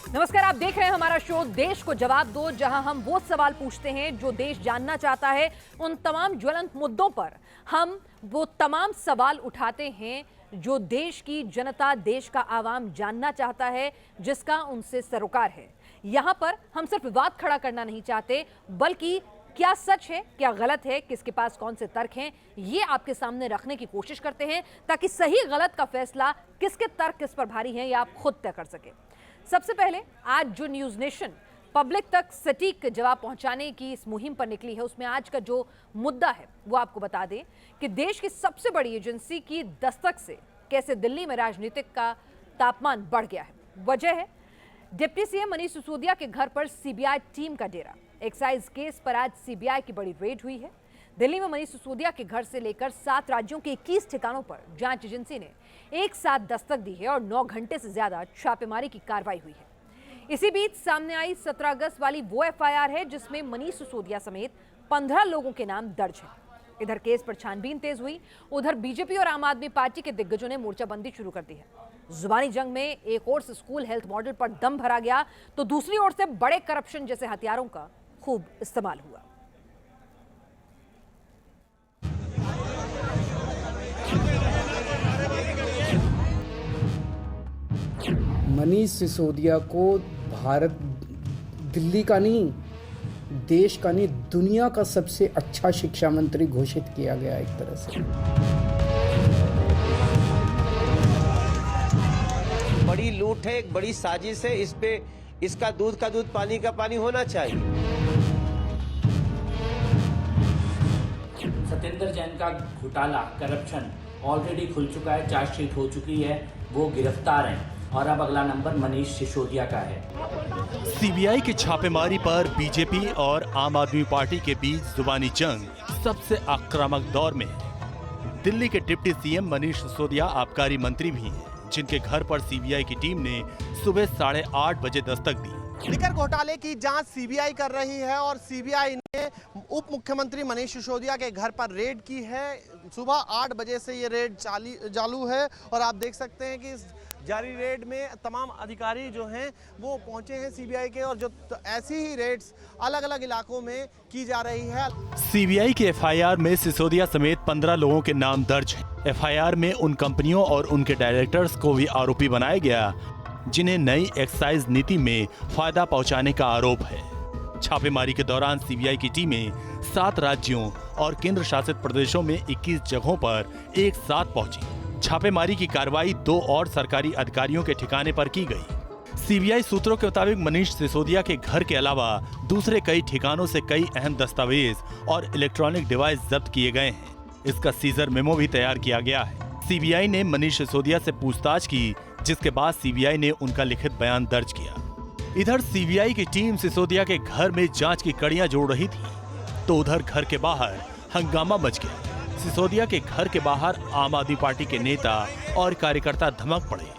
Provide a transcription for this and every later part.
नमस्कार, आप देख रहे हैं हमारा शो देश को जवाब दो, जहां हम वो सवाल पूछते हैं जो देश जानना चाहता है। उन तमाम ज्वलंत मुद्दों पर हम वो तमाम सवाल उठाते हैं जो देश की जनता, देश का आवाम जानना चाहता है, जिसका उनसे सरोकार है। यहां पर हम सिर्फ विवाद खड़ा करना नहीं चाहते, बल्कि क्या सच है, क्या गलत है, किसके पास कौन से तर्क हैं, ये आपके सामने रखने की कोशिश करते हैं, ताकि सही गलत का फैसला किसके तर्क किस पर भारी है, ये आप खुद तय कर सके। सबसे पहले आज जो न्यूज़ नेशन पब्लिक तक सटीक जवाब पहुंचाने की इस मुहिम पर निकली है, उसमें आज का जो मुद्दा है वो आपको बता दें कि देश की सबसे बड़ी एजेंसी की दस्तक से कैसे दिल्ली में राजनीतिक का तापमान बढ़ गया है। वजह है डिप्टी सीएम मनीष सिसोदिया के घर पर सीबीआई टीम का डेरा। एक्साइज केस पर आज सीबीआई की बड़ी रेड हुई है। दिल्ली में मनीष सिसोदिया के घर से लेकर 7 राज्यों के 21 ठिकानों पर जांच एजेंसी ने एक साथ दस्तक दी है और 9 घंटे से ज्यादा छापेमारी की कार्रवाई हुई है। इसी बीच सामने आई 17 अगस्त वाली वो एफआईआर है जिसमें मनीष सिसोदिया समेत 15 लोगों के नाम दर्ज हैं। इधर केस पर छानबीन तेज हुई, उधर बीजेपी और आम आदमी पार्टी के दिग्गजों ने मोर्चाबंदी शुरू कर दी है। जुबानी जंग में एक ओर से स्कूल हेल्थ मॉडल पर दम भरा गया, तो दूसरी ओर से बड़े करप्शन जैसे हथियारों का खूब इस्तेमाल हुआ। मनीष सिसोदिया को भारत, दिल्ली का नहीं, देश का नहीं, दुनिया का सबसे अच्छा शिक्षा मंत्री घोषित किया गया एक तरह से। बड़ी लूट है, एक बड़ी साजिश है। इस पे इसका दूध का दूध, पानी का पानी होना चाहिए। सत्येंद्र जैन का घोटाला, करप्शन ऑलरेडी खुल चुका है, चार्जशीट हो चुकी है, वो गिरफ्तार हैं और अब अगला नंबर मनीष सिसोदिया का है। सीबीआई की छापेमारी पर बीजेपी और आम आदमी पार्टी के बीच जुबानी जंग सबसे आक्रामक दौर में है। दिल्ली के डिप्टी सीएम मनीष सिसोदिया आबकारी मंत्री भी हैं, जिनके घर पर सीबीआई की टीम ने सुबह 8:30 बजे दस्तक दी। लिकर घोटाले की जांच सीबीआई कर रही है और सीबीआई ने उप मुख्यमंत्री मनीष सिसोदिया के घर पर रेड की है। सुबह 8 बजे से ये रेड चालू है और आप देख सकते हैं कि इस जारी रेड में तमाम अधिकारी जो हैं वो पहुंचे हैं सीबीआई के, और जो ऐसी ही रेड्स अलग अलग इलाकों में की जा रही है। सीबीआई के एफआईआर में सिसोदिया समेत 15 लोगों के नाम दर्ज हैं। एफआईआर में उन कंपनियों और उनके डायरेक्टर्स को भी आरोपी बनाया गया जिन्हें नई एक्साइज नीति में फायदा पहुंचाने का आरोप है। छापेमारी के दौरान सीबीआई की टीमें 7 राज्यों और केंद्र शासित प्रदेशों में 21 जगहों पर एक साथ पहुंची। छापेमारी की कार्रवाई 2 और सरकारी अधिकारियों के ठिकाने पर की गई। सीबीआई सूत्रों के मुताबिक मनीष सिसोदिया के घर के अलावा दूसरे कई ठिकानों से कई अहम दस्तावेज और इलेक्ट्रॉनिक डिवाइस जब्त किए गए हैं। इसका सीजर मेमो भी तैयार किया गया है। सीबीआई ने मनीष सिसोदिया से पूछताछ की, जिसके बाद सीबीआई ने उनका लिखित बयान दर्ज किया। इधर सीबीआई की टीम सिसोदिया के घर में जांच की कड़ियां जोड़ रही थी, तो उधर घर के बाहर हंगामा मच गया। सिसोदिया के घर के बाहर आम आदमी पार्टी के नेता और कार्यकर्ता धमक पड़े।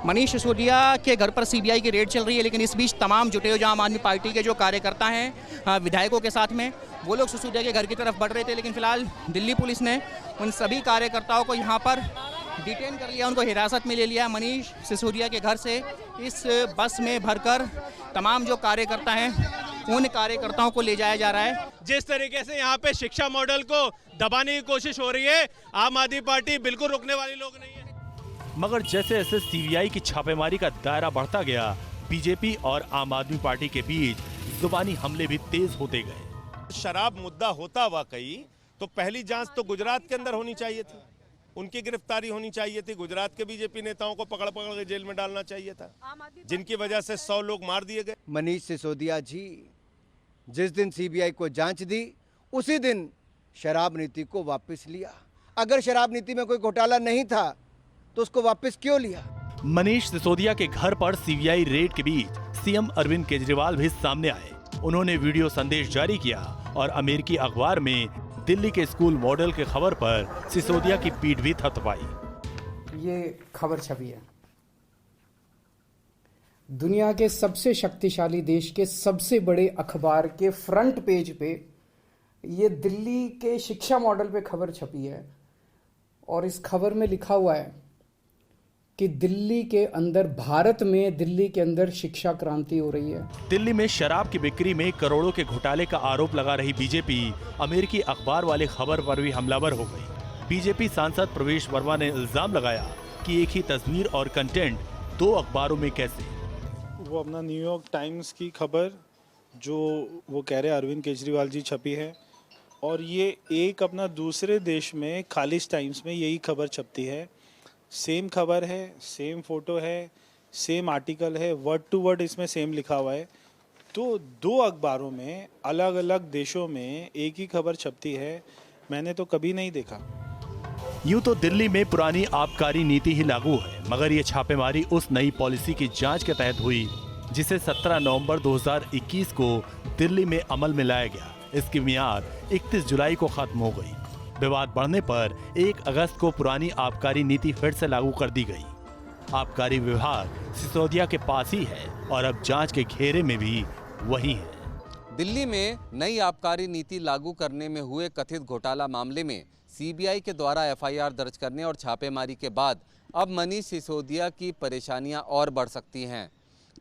मनीष सिसोदिया के घर पर सीबीआई की रेड चल रही है, लेकिन इस बीच तमाम जुटे हुए जो आम आदमी पार्टी के जो कार्यकर्ता हैं विधायकों के साथ में, वो लोग सिसोदिया के घर की तरफ बढ़ रहे थे, लेकिन फिलहाल दिल्ली पुलिस ने उन सभी कार्यकर्ताओं को यहाँ पर डिटेन कर लिया, उनको हिरासत में ले लिया। मनीष सिसोदिया के घर से इस बस में भरकर तमाम जो कार्यकर्ता हैं उन कार्यकर्ताओं को ले जाया जा रहा है। जिस तरीके से यहाँ पे शिक्षा मॉडल को दबाने की कोशिश हो रही है, आम आदमी पार्टी बिल्कुल रुकने वाली लोग नहीं है। मगर जैसे जैसे सीबीआई की छापेमारी का दायरा बढ़ता गया, बीजेपी और आम आदमी पार्टी के बीच जुबानी हमले भी तेज होते गए। शराब मुद्दा होता वाकई तो पहली जांच तो गुजरात के अंदर होनी चाहिए थी, उनकी गिरफ्तारी होनी चाहिए थी। गुजरात के बीजेपी नेताओं को पकड़ पकड़ के जेल में डालना चाहिए था, जिनकी वजह से 100 लोग मार दिए गए। मनीष सिसोदिया जी जिस दिन सीबीआई को जांच दी, उसी दिन शराब नीति को वापस लिया। अगर शराब नीति में कोई घोटाला नहीं था तो उसको वापस क्यों लिया? मनीष सिसोदिया के घर पर सीबीआई रेड के बीच सीएम अरविंद केजरीवाल भी सामने आए। उन्होंने वीडियो संदेश जारी किया और अमेरिकी अखबार में दिल्ली के स्कूल मॉडल के खबर पर सिसोदिया की पीठ भी थपथपाई। ये खबर छपी है। दुनिया के सबसे शक्तिशाली देश के सबसे बड़े अखबार के फ्रंट पेज पे ये दिल्ली के शिक्षा मॉडल पे खबर छपी है और इस खबर में लिखा हुआ है कि दिल्ली के अंदर, भारत में दिल्ली के अंदर शिक्षा क्रांति हो रही है। दिल्ली में शराब की बिक्री में करोड़ों के घोटाले का आरोप लगा रही बीजेपी अमेरिकी अखबार वाले खबर पर भी हमलावर हो गई। बीजेपी सांसद प्रवेश वर्मा ने इल्जाम लगाया कि एक ही तस्वीर और कंटेंट दो अखबारों में कैसे। वो अपना न्यूयॉर्क टाइम्स की खबर जो वो कह रहे अरविंद केजरीवाल जी छपी है, और ये एक अपना दूसरे देश में खालिज टाइम्स में यही खबर छपती है। सेम खबर है, सेम फोटो है, सेम आर्टिकल है, वर्ड टू वर्ड इसमें सेम लिखा हुआ है। तो दो अखबारों में अलग अलग देशों में एक ही खबर छपती है, मैंने तो कभी नहीं देखा। यूं तो दिल्ली में पुरानी आबकारी नीति ही लागू है, मगर ये छापेमारी उस नई पॉलिसी की जांच के तहत हुई जिसे 17 नवंबर 2021 को दिल्ली में अमल में लाया गया। इसकी मियाद 31 जुलाई को खत्म हो गई। विवाद बढ़ने पर 1 अगस्त को पुरानी आबकारी नीति फिर से लागू कर दी गई। आबकारी विभाग सिसोदिया के पास ही है और अब जांच के घेरे में भी वही है। दिल्ली में नई आबकारी नीति लागू करने में हुए कथित घोटाला मामले में सीबीआई के द्वारा एफआईआर दर्ज करने और छापेमारी के बाद अब मनीष सिसोदिया की परेशानियां और बढ़ सकती हैं,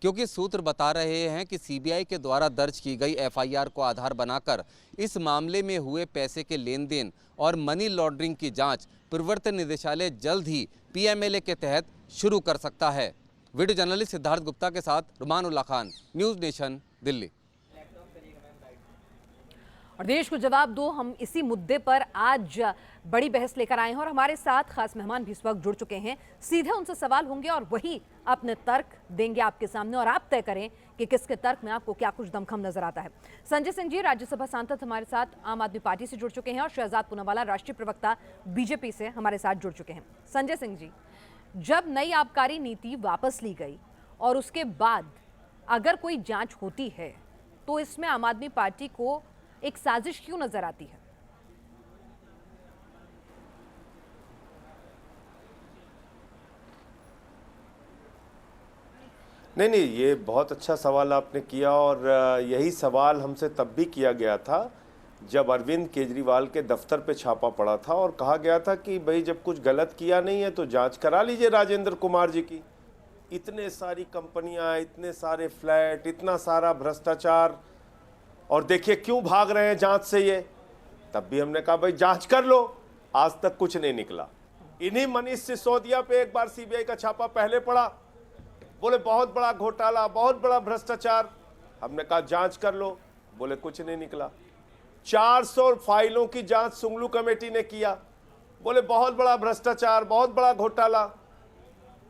क्योंकि सूत्र बता रहे हैं कि सीबीआई के द्वारा दर्ज की गई एफआईआर को आधार बनाकर इस मामले में हुए पैसे के लेन देन और मनी लॉन्ड्रिंग की जांच प्रवर्तन निदेशालय जल्द ही पीएमएलए के तहत शुरू कर सकता है। वीडियो जर्नलिस्ट सिद्धार्थ गुप्ता के साथ रुमान उल्ला खान, न्यूज़ नेशन, दिल्ली। और देश को जवाब दो, हम इसी मुद्दे पर आज बड़ी बहस लेकर आए हैं और हमारे साथ खास मेहमान भी इस वक्त जुड़ चुके हैं। सीधे उनसे सवाल होंगे और वही अपने तर्क देंगे आपके सामने और आप तय करें कि किसके तर्क में आपको क्या कुछ दमखम नजर आता है। संजय सिंह जी राज्यसभा सांसद हमारे साथ आम आदमी पार्टी से जुड़ चुके हैं और शहजाद पूनावाला राष्ट्रीय प्रवक्ता बीजेपी से हमारे साथ जुड़ चुके हैं। संजय सिंह जी, जब नई आबकारी नीति वापस ली गई और उसके बाद अगर कोई जांच होती है तो इसमें आम आदमी पार्टी को एक साजिश क्यों नजर आती है? नहीं, ये बहुत अच्छा सवाल आपने किया और यही सवाल हमसे तब भी किया गया था जब अरविंद केजरीवाल के दफ्तर पे छापा पड़ा था और कहा गया था कि भाई जब कुछ गलत किया नहीं है तो जांच करा लीजिए राजेंद्र कुमार जी की। इतने सारी कंपनियां, इतने सारे फ्लैट, इतना सारा भ्रष्टाचार, और देखिए क्यों भाग रहे हैं जांच से ये। तब भी हमने कहा भाई जांच कर लो, आज तक कुछ नहीं निकला। इन्हीं मनीष सिसोदिया पे एक बार सीबीआई का छापा पहले पड़ा, बोले बहुत बड़ा घोटाला, बहुत बड़ा भ्रष्टाचार। हमने कहा जांच कर लो, बोले कुछ नहीं निकला। 400 फाइलों की जांच सुंगलू कमेटी ने किया, बोले बहुत बड़ा भ्रष्टाचार, बहुत बड़ा घोटाला,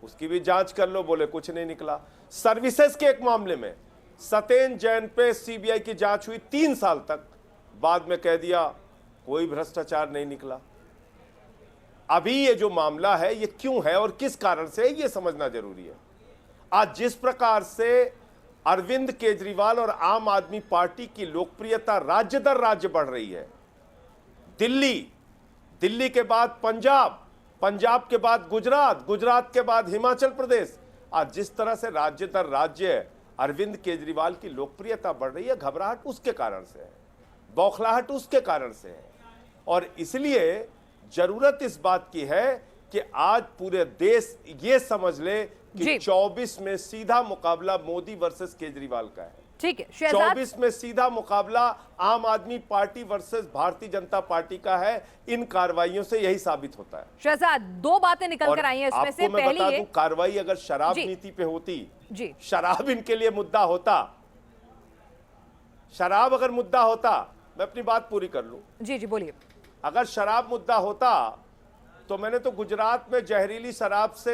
उसकी भी जांच कर लो, बोले कुछ नहीं निकला। सर्विसेज के एक मामले में सत्येंद्र जैन पे सीबीआई की जांच हुई 3 साल तक, बाद में कह दिया कोई भ्रष्टाचार नहीं निकला। अभी ये जो मामला है ये क्यों है और किस कारण से है, ये समझना जरूरी है। आज जिस प्रकार से अरविंद केजरीवाल और आम आदमी पार्टी की लोकप्रियता राज्य दर राज्य बढ़ रही है, दिल्ली के बाद पंजाब के बाद गुजरात के बाद हिमाचल प्रदेश, आज जिस तरह से राज्य दर राज्य अरविंद केजरीवाल की लोकप्रियता बढ़ रही है, घबराहट उसके कारण से है, बौखलाहट उसके कारण से है। और इसलिए जरूरत इस बात की है कि आज पूरे देश ये समझ ले कि 24 में सीधा मुकाबला मोदी वर्सेस केजरीवाल का है। ठीक है, 24 में सीधा मुकाबला आम आदमी party versus Bharatiya Janata party का है। इन कार्रवाइयों से यही साबित होता है। शहजाद, 2 बातें निकल कर आई हैं इसमें से। मैं बता दूं, कार्रवाई अगर शराब नीति पे होती, शराब इनके लिए मुद्दा होता, शराब अगर मुद्दा होता, मैं अपनी बात पूरी कर लूं। जी बोलिए। अगर शराब मुद्दा होता तो मैंने तो गुजरात में जहरीली शराब से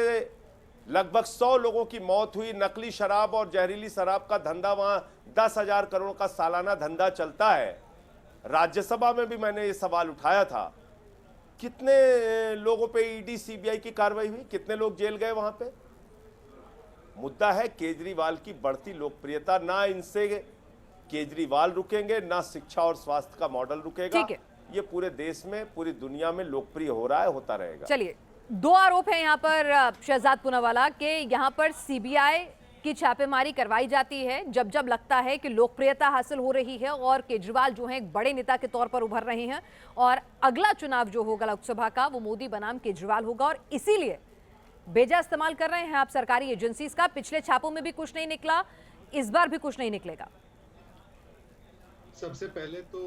लगभग 100 लोगों की मौत हुई। नकली शराब और जहरीली शराब का धंधा वहां 10,000 करोड़ का सालाना धंधा चलता है। राज्यसभा में भी मैंने ये सवाल उठाया था, कितने लोगों पे ईडी सीबीआई की कार्रवाई हुई, कितने लोग जेल गए वहां पे। मुद्दा है केजरीवाल की बढ़ती लोकप्रियता। ना इनसे केजरीवाल रुकेंगे, ना शिक्षा और स्वास्थ्य का मॉडल रुकेगा। ये पूरे देश में, पूरी दुनिया में लोकप्रिय हो रहा है, होता रहेगा। चलिए, 2 आरोप हैं यहाँ पर शहजाद पूनावाला के। यहाँ पर सीबीआई की छापेमारी करवाई जाती है जब जब लगता है कि लोकप्रियता हासिल हो रही है और केजरीवाल जो है एक बड़े नेता के तौर पर उभर रहे हैं और अगला चुनाव जो होगा लोकसभा का वो मोदी बनाम केजरीवाल होगा। और इसीलिए बेजा इस्तेमाल कर रहे हैं आप सरकारी एजेंसीज का। पिछले छापों में भी कुछ नहीं निकला, इस बार भी कुछ नहीं निकलेगा। सबसे पहले तो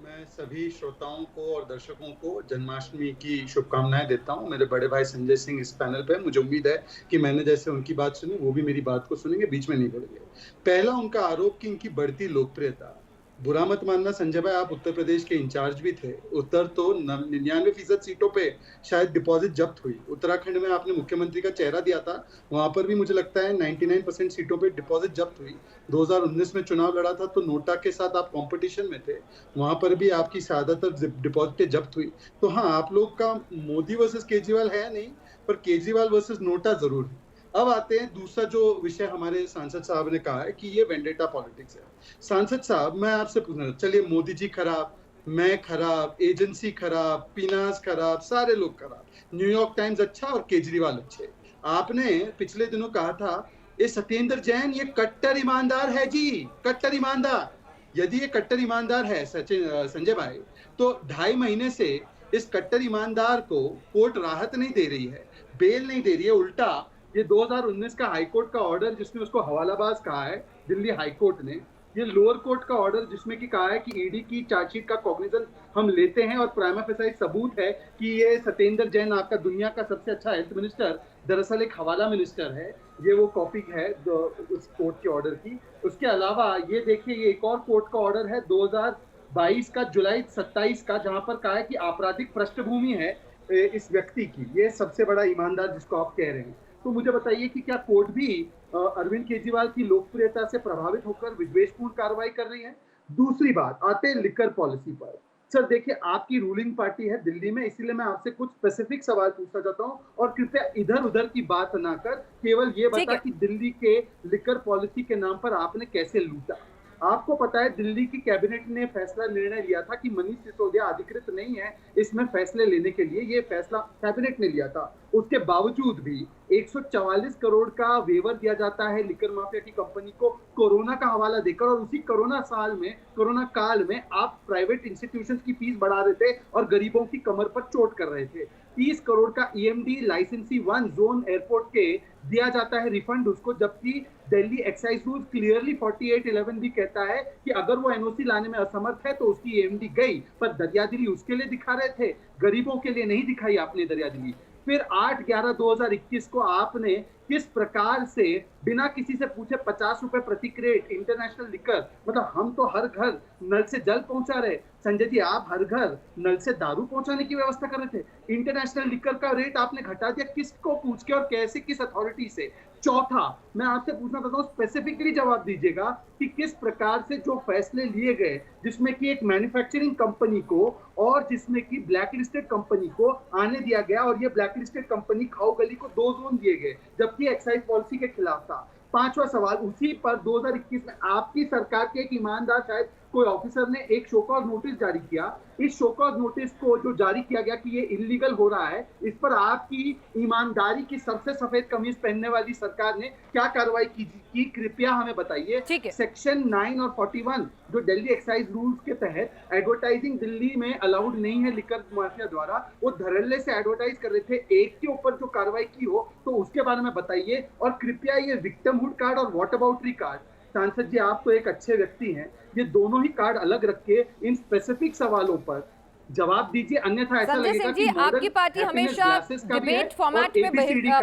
मैं सभी श्रोताओं को और दर्शकों को जन्माष्टमी की शुभकामनाएं देता हूं। मेरे बड़े भाई संजय सिंह इस पैनल पे, मुझे उम्मीद है कि मैंने जैसे उनकी बात सुनी वो भी मेरी बात को सुनेंगे, बीच में नहीं बोलेंगे। पहला उनका आरोप कि इनकी बढ़ती लोकप्रियता। बुरा मत मानना संजय भाई, आप उत्तर प्रदेश के इंचार्ज भी थे। उत्तर तो 99% सीटों पे शायद डिपॉजिट जब्त हुई। उत्तराखंड में आपने मुख्यमंत्री का चेहरा दिया था, वहां पर भी मुझे लगता है 99% सीटों पे डिपॉजिट जब्त हुई। 2019 में चुनाव लड़ा था तो नोटा के साथ आप कंपटीशन में थे, वहां पर भी आपकी ज्यादातर डिपॉजिटें जब्त हुई। तो हाँ, आप लोग का मोदी वर्सेस केजरीवाल है नहीं, पर केजरीवाल वर्सेस नोटा जरूर है। अब आते हैं दूसरा जो विषय हमारे सांसद साहब ने कहा है कि ये वेंडेटा पॉलिटिक्स है। सांसद साहब, मैं आपसे पूछना, चलिए मोदी जी खराब, मैं खराब, एजेंसी खराब, पिनास खराब, सारे लोग खराब, न्यूयॉर्क टाइम्स अच्छा और केजरीवाल अच्छे। आपने पिछले दिनों कहा था ये सत्येंद्र जैन ये कट्टर ईमानदार है जी, कट्टर ईमानदार। यदि ये कट्टर ईमानदार है संजय भाई, तो 2.5 महीने से इस कट्टर ईमानदार को कोर्ट राहत नहीं दे रही है, बेल नहीं दे रही है। उल्टा ये 2019 का हाईकोर्ट का ऑर्डर जिसमें उसको हवालाबाज कहा है दिल्ली हाईकोर्ट ने, ये लोअर कोर्ट का ऑर्डर जिसमें कि कहा है कि ईडी की चार्जशीट का कॉग्निजेंस हम लेते हैं और प्राइमा फेसाई सबूत है कि ये सत्येंद्र जैन आपका दुनिया का सबसे अच्छा हेल्थ मिनिस्टर दरअसल एक हवाला मिनिस्टर है। ये वो कॉपी है उस कोर्ट के ऑर्डर की। उसके अलावा ये देखिए, ये एक और कोर्ट का ऑर्डर है 2022 का जुलाई 27 का, जहां पर कहा है कि आपराधिक पृष्ठभूमि है इस व्यक्ति की। ये सबसे बड़ा ईमानदार जिसको आप कह रहे हैं। तो मुझे बताइए कि क्या कोर्ट भी अरविंद केजरीवाल की लोकप्रियता से प्रभावित होकर विद्वेषपूर्ण कार्रवाई कर रही है? दूसरी बात, आते हैं लिकर पॉलिसी पर। सर देखिए, आपकी रूलिंग पार्टी है दिल्ली में, इसीलिए मैं आपसे कुछ स्पेसिफिक सवाल पूछना चाहता हूँ और कृपया इधर उधर की बात ना कर, केवल ये बता कि दिल्ली के लिकर पॉलिसी के नाम पर आपने कैसे लूटा। आपको पता है दिल्ली की कैबिनेट ने फैसला निर्णय लिया था कि मनीष सिसोदिया अधिकृत नहीं है इसमें फैसले लेने के लिए, ये फैसला कैबिनेट ने लिया था। उसके बावजूद भी 144 करोड़ का वेवर दिया जाता है लिकर माफिया की कंपनी को कोरोना का हवाला देकर, और उसी कोरोना काल में आप प्राइवेट इंस्टीट्यूशंस की फीस बढ़ा रहे थे और गरीबों की कमर पर चोट कर रहे थे। 30 करोड़ का EMD लाइसेंसी 1 जोन एयरपोर्ट के दिया जाता है रिफंड उसको, जबकि दिल्ली एक्साइज रूल क्लियरली 4811 भी कहता है कि अगर वो NOC लाने में असमर्थ है तो उसकी EMD गई, पर दरियादिली उसके लिए दिखा रहे थे, गरीबों के लिए नहीं दिखाई आपने दरियादिली। फिर 8/11/2021 को आपने किस प्रकार से बिना किसी से पूछे 50 रुपए प्रति क्रेट इंटरनेशनल लिकर, मतलब हम तो हर घर नल से जल पहुंचा रहे, संजय जी आप हर घर नल से दारू पहुंचाने की व्यवस्था कर रहे थे, इंटरनेशनल लिकर का रेट आपने घटा दिया, किसको पूछ के और कैसे, किस अथॉरिटी से? चौथा, मैं आपसे पूछना चाहता हूँ, स्पेसिफिकली जवाब दीजिएगा कि किस प्रकार से जो फैसले लिए गए जिसमें कि एक मैन्युफैक्चरिंग कंपनी को और जिसमें कि ब्लैक लिस्टेड कंपनी को आने दिया गया, और ये ब्लैक लिस्टेड कंपनी खाओ गली को 2 जोन दिए गए जबकि एक्साइज पॉलिसी के खिलाफ था। पांचवा सवाल, उसी पर 2021 में आपकी सरकार के एक ईमानदार शायद कोई ऑफिसर ने एक शो कॉज नोटिस जारी किया। इस शो कॉज नोटिस को जो जारी किया गया कि ये इलीगल हो रहा है, इस पर आपकी ईमानदारी की सबसे सफेद कमीज पहनने वाली सरकार ने क्या कार्रवाई की कृपया हमें बताइए। सेक्शन 9 और 41 जो दिल्ली एक्साइज रूल्स के तहत एडवर्टाइजिंग दिल्ली में अलाउड नहीं है लिकर माफिया द्वारा, वो धड़ल्ले से एडवर्टाइज कर रहे थे, एक के ऊपर जो कार्रवाई की हो तो उसके बारे में बताइए। और कृपया ये विक्टिमहुड कार्ड और व्हाट अबाउटरी कार्ड, सांसद जी आप तो एक अच्छे व्यक्ति हैं, ये दोनों ही कार्ड अलग रख के इन स्पेसिफिक सवालों पर जवाब दीजिए, अन्यथा ऐसा लगेगा कि आपकी पार्टी हमेशा डिबेट फॉर्मेट में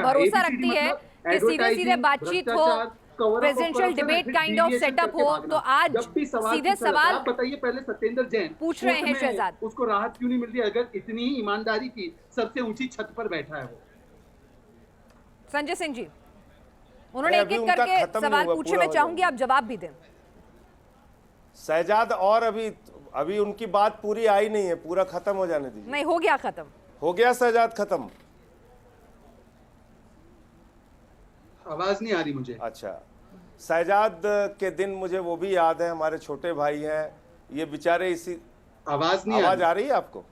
भरोसा रखती है कि सीधे सीधे बातचीत हो, presidential debate kind of setup हो। तो आज सीधे सवाल बताइए, पहले सत्येंद्र जैन पूछ रहे हैं शहजाद, उसको राहत क्यों नहीं मिल रही अगर इतनी ही ईमानदारी की सबसे ऊंची छत पर बैठा है वो? संजय सिंह जी, उन्होंने एक एक करके सवाल पूछे, मैं चाहूंगी आप जवाब भी दें। शहजाद, और अभी उनकी बात पूरी आई नहीं है, पूरा खत्म हो जाने दीजिए। नहीं, हो गया खत्म, हो गया शहजाद खत्म। आवाज नहीं आ रही मुझे। अच्छा, शहजाद के दिन मुझे वो भी याद है, हमारे छोटे भाई हैं ये बेचारे, इसी आवाज आ रही है आपको?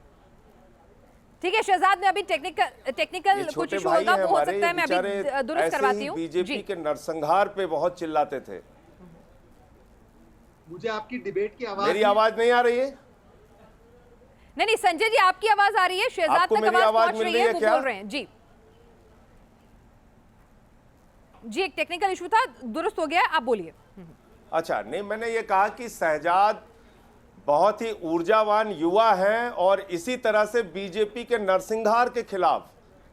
ठीक है शहजाद, में अभी टेक्निकल कुछ इशू होगा, वो हो सकता है, मैं अभी दुरुस्त करवाती हूं। बीजेपी के नरसंहार पे बहुत चिल्लाते थे। मुझे आपकी डिबेट की आवाज, मेरी आवाज नहीं आ रही है? नहीं संजय जी आपकी आवाज आ रही है, शहजाद तक आवाज पहुंच रही है, वो बोल रहे हैं जी। जी एक टेक्निकल इशू था, दुरुस्त हो गया, आप बोलिए। अच्छा, नहीं, मैंने ये कहा कि शहजाद बहुत ही ऊर्जावान युवा हैं और इसी तरह से बीजेपी के नरसंहार के खिलाफ,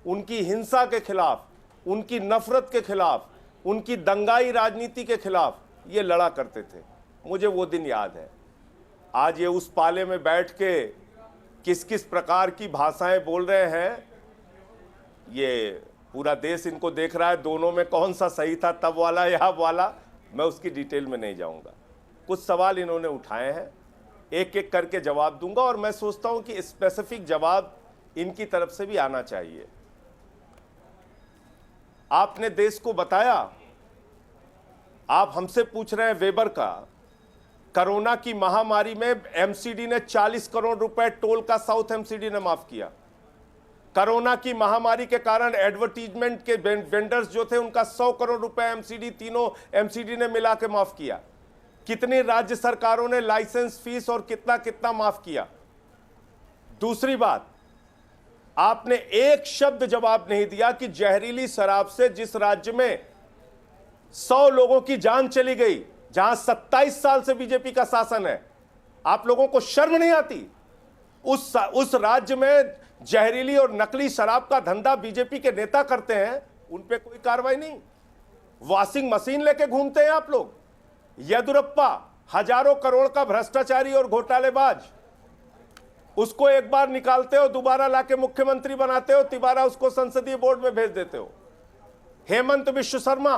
उनकी हिंसा के खिलाफ, उनकी नफरत के खिलाफ, उनकी दंगाई राजनीति के खिलाफ ये लड़ा करते थे। मुझे वो दिन याद है। आज ये उस पाले में बैठ के किस किस प्रकार की भाषाएं बोल रहे हैं, ये पूरा देश इनको देख रहा है। दोनों में कौन सा सही था, तब वाला या अब वाला, मैं उसकी डिटेल में नहीं जाऊंगा। कुछ सवाल इन्होंने उठाए हैं, एक एक करके जवाब दूंगा और मैं सोचता हूं कि स्पेसिफिक जवाब इनकी तरफ से भी आना चाहिए। आपने देश को बताया, आप हमसे पूछ रहे हैं वेबर का, कोरोना की महामारी में एमसीडी ने 40 करोड़ रुपए टोल का साउथ एमसीडी ने माफ किया। कोरोना की महामारी के कारण एडवर्टीजमेंट के वेंडर्स जो थे उनका 100 करोड़ रुपए एमसीडी, तीनों एमसीडी ने मिला के माफ किया। कितनी राज्य सरकारों ने लाइसेंस फीस और कितना कितना माफ किया। दूसरी बात, आपने एक शब्द जवाब नहीं दिया कि जहरीली शराब से जिस राज्य में 100 लोगों की जान चली गई, जहां 27 साल से बीजेपी का शासन है, आप लोगों को शर्म नहीं आती? उस राज्य में जहरीली और नकली शराब का धंधा बीजेपी के नेता करते हैं, उन पे कोई कार्रवाई नहीं। वॉशिंग मशीन लेके घूमते हैं आप लोग। येदुरप्पा हजारों करोड़ का भ्रष्टाचारी और घोटालेबाज, उसको एक बार निकालते हो, दोबारा लाके मुख्यमंत्री बनाते हो, तिबारा उसको संसदीय बोर्ड में भेज देते हो। हेमंत विश्व शर्मा,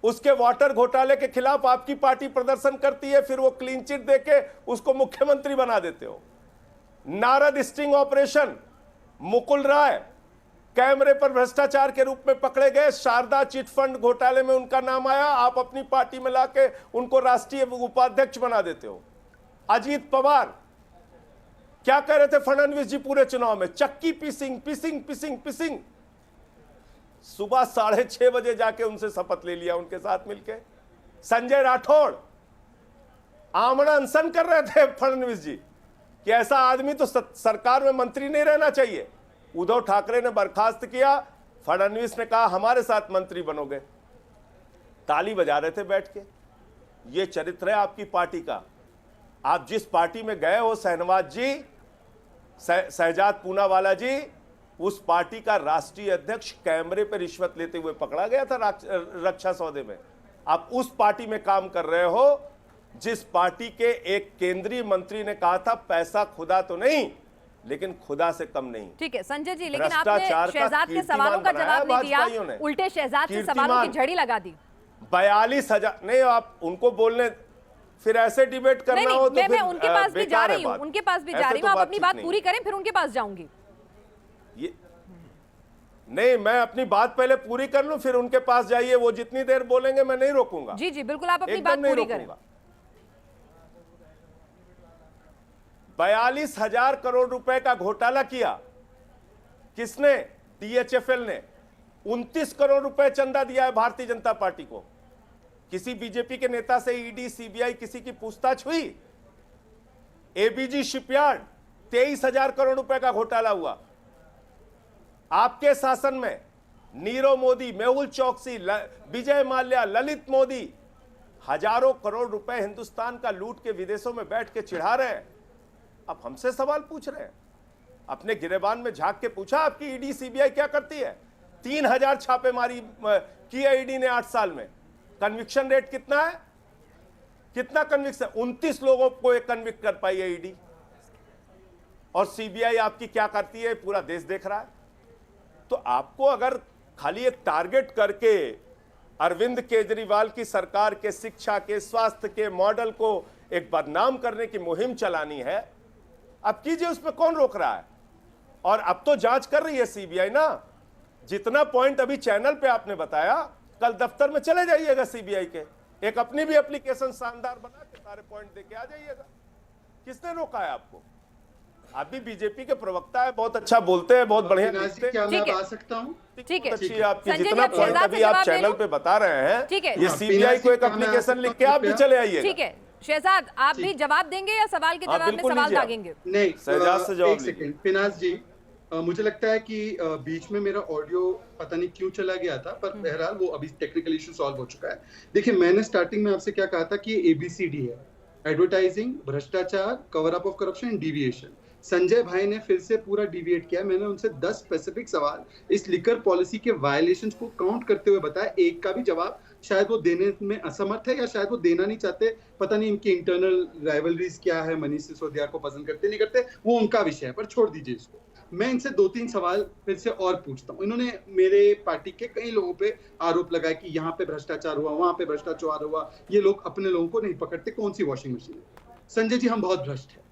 उसके वाटर घोटाले के खिलाफ आपकी पार्टी प्रदर्शन करती है, फिर वो क्लीन चिट देके उसको मुख्यमंत्री बना देते हो। नारद स्टिंग ऑपरेशन, मुकुल राय कैमरे पर भ्रष्टाचार के रूप में पकड़े गए, शारदा चिट फंड घोटाले में उनका नाम आया, आप अपनी पार्टी में लाके उनको राष्ट्रीय उपाध्यक्ष बना देते हो। अजीत पवार क्या कह रहे थे फडणवीस जी पूरे चुनाव में? चक्की पीसिंग पीसिंग पीसिंग पीसिंग। सुबह 6:30 बजे जाके उनसे शपथ ले लिया उनके साथ मिलके। संजय राठौड़ आमरण अनशन कर रहे थे फडणवीस जी कि ऐसा आदमी तो सरकार में मंत्री नहीं रहना चाहिए। उद्धव ठाकरे ने बर्खास्त किया, फडणवीस ने कहा हमारे साथ मंत्री बनोगे, ताली बजा रहे थे बैठ के। ये चरित्र है आपकी पार्टी का। आप जिस पार्टी में गए हो शहनवाज जी, शहजाद पूनावाला जी, उस पार्टी का राष्ट्रीय अध्यक्ष कैमरे पर रिश्वत लेते हुए पकड़ा गया था रक्षा सौदे में। आप उस पार्टी में काम कर रहे हो जिस पार्टी के एक केंद्रीय मंत्री ने कहा था पैसा खुदा तो नहीं लेकिन खुदा से कम नहीं। ठीक है संजय जी, लेकिन आपने शहजाद के सवालों का जवाब नहीं दिया, उल्टे शहजाद से सवालों की झड़ी लगा दी। 42,000 नहीं, आप उनको बोलने फिर ऐसे डिबेट करना हो तो मैं उनके पास भी जा रही हूँ, उनके पास भी जा रही हूँ, आप अपनी बात पूरी करें फिर उनके पास जाऊंगी। ये नहीं, मैं अपनी बात पहले पूरी कर लूं फिर उनके पास जाइए, वो जितनी देर बोलेंगे मैं नहीं रोकूंगा। जी जी बिल्कुल, आप अपनी बात पूरी करें। 42,000 करोड़ रुपए का घोटाला किया किसने? DHFL ने। 29 करोड़ रुपए चंदा दिया है भारतीय जनता पार्टी को। किसी बीजेपी के नेता से ईडी सीबीआई किसी की पूछताछ हुई? ABG शिपयार्ड 23,000 करोड़ रुपए का घोटाला हुआ आपके शासन में। नीरव मोदी, मेहुल चौकसी, विजय माल्या, ललित मोदी हजारों करोड़ रुपए हिंदुस्तान का लूट के विदेशों में बैठ के चिढ़ा रहे हैं। अब हमसे सवाल पूछ रहे हैं। अपने गिरेबान में झांक के पूछा आपकी ईडी सीबीआई क्या करती है? 3,000 छापेमारी की है ईडी ने 8 साल में। कन्विक्शन रेट कितना है? कितना कन्विक्शन? 29 लोगों को एक कन्विक्ट कर पाई है ईडी। और सीबीआई आपकी क्या करती है पूरा देश देख रहा है। तो आपको अगर खाली एक टारगेट करके अरविंद केजरीवाल की सरकार के शिक्षा के स्वास्थ्य के मॉडल को एक बदनाम करने की मुहिम चलानी है, अब कीजिए, उसमें कौन रोक रहा है? और अब तो जांच कर रही है सीबीआई ना। जितना पॉइंट अभी चैनल पे आपने बताया, कल दफ्तर में चले जाइएगा सीबीआई के, एक अपनी भी एप्लीकेशन शानदार बना के सारे पॉइंट देके आ जाइएगा। किसने रोका है आपको? आप भी बीजेपी के प्रवक्ता है, बहुत अच्छा बोलते हैं, बहुत बढ़िया लिखते हैं। क्या मैं आ सकता हूं? ठीक है, अच्छी आपकी जितना पॉइंट अभी आप चैनल पे बता रहे हैं, ये सीबीआई को एक एप्लीकेशन लिख के आप भी चले आइए। ठीक है शहजाद, आप भी जवाब देंगे या सवाल के जवाब में सवाल दागेंगे? नहीं, शहजाद से जवाब एक सेकंड। फिनाज जी, मुझे लगता है कि बीच में मेरा ऑडियो पता नहीं क्यों चला गया था, पर बहरहाल वो अभी टेक्निकल इशू सॉल्व हो चुका है। देखिए, मैंने स्टार्टिंग में आपसे क्या कहा था कि ABCD है: एडवर्टाइजिंग, भ्रष्टाचार, cover up of corruption and deviation. Sanjay भाई ने फिर से पूरा डिविएट किया। मैंने उनसे 10 स्पेसिफिक सवाल इस लिकर पॉलिसी के वायलेशंस को काउंट करते हुए बताया। एक का भी जवाब शायद वो देने में असमर्थ है, या शायद वो देना नहीं चाहते। पता नहीं इनकी इंटरनल राइवलरीज क्या है, मनीष सिसोदिया को पसंद करते नहीं करते, वो उनका विषय है, पर छोड़ दीजिए इसको। मैं इनसे 2-3 सवाल फिर से और पूछता हूँ। इन्होंने मेरे पार्टी के कई लोगों पे आरोप लगाया कि यहाँ पे भ्रष्टाचार हुआ, वहां पे भ्रष्टाचार हुआ, ये लोग अपने लोगों को नहीं पकड़ते, कौन सी वॉशिंग मशीन है। संजय जी, हम बहुत भ्रष्ट है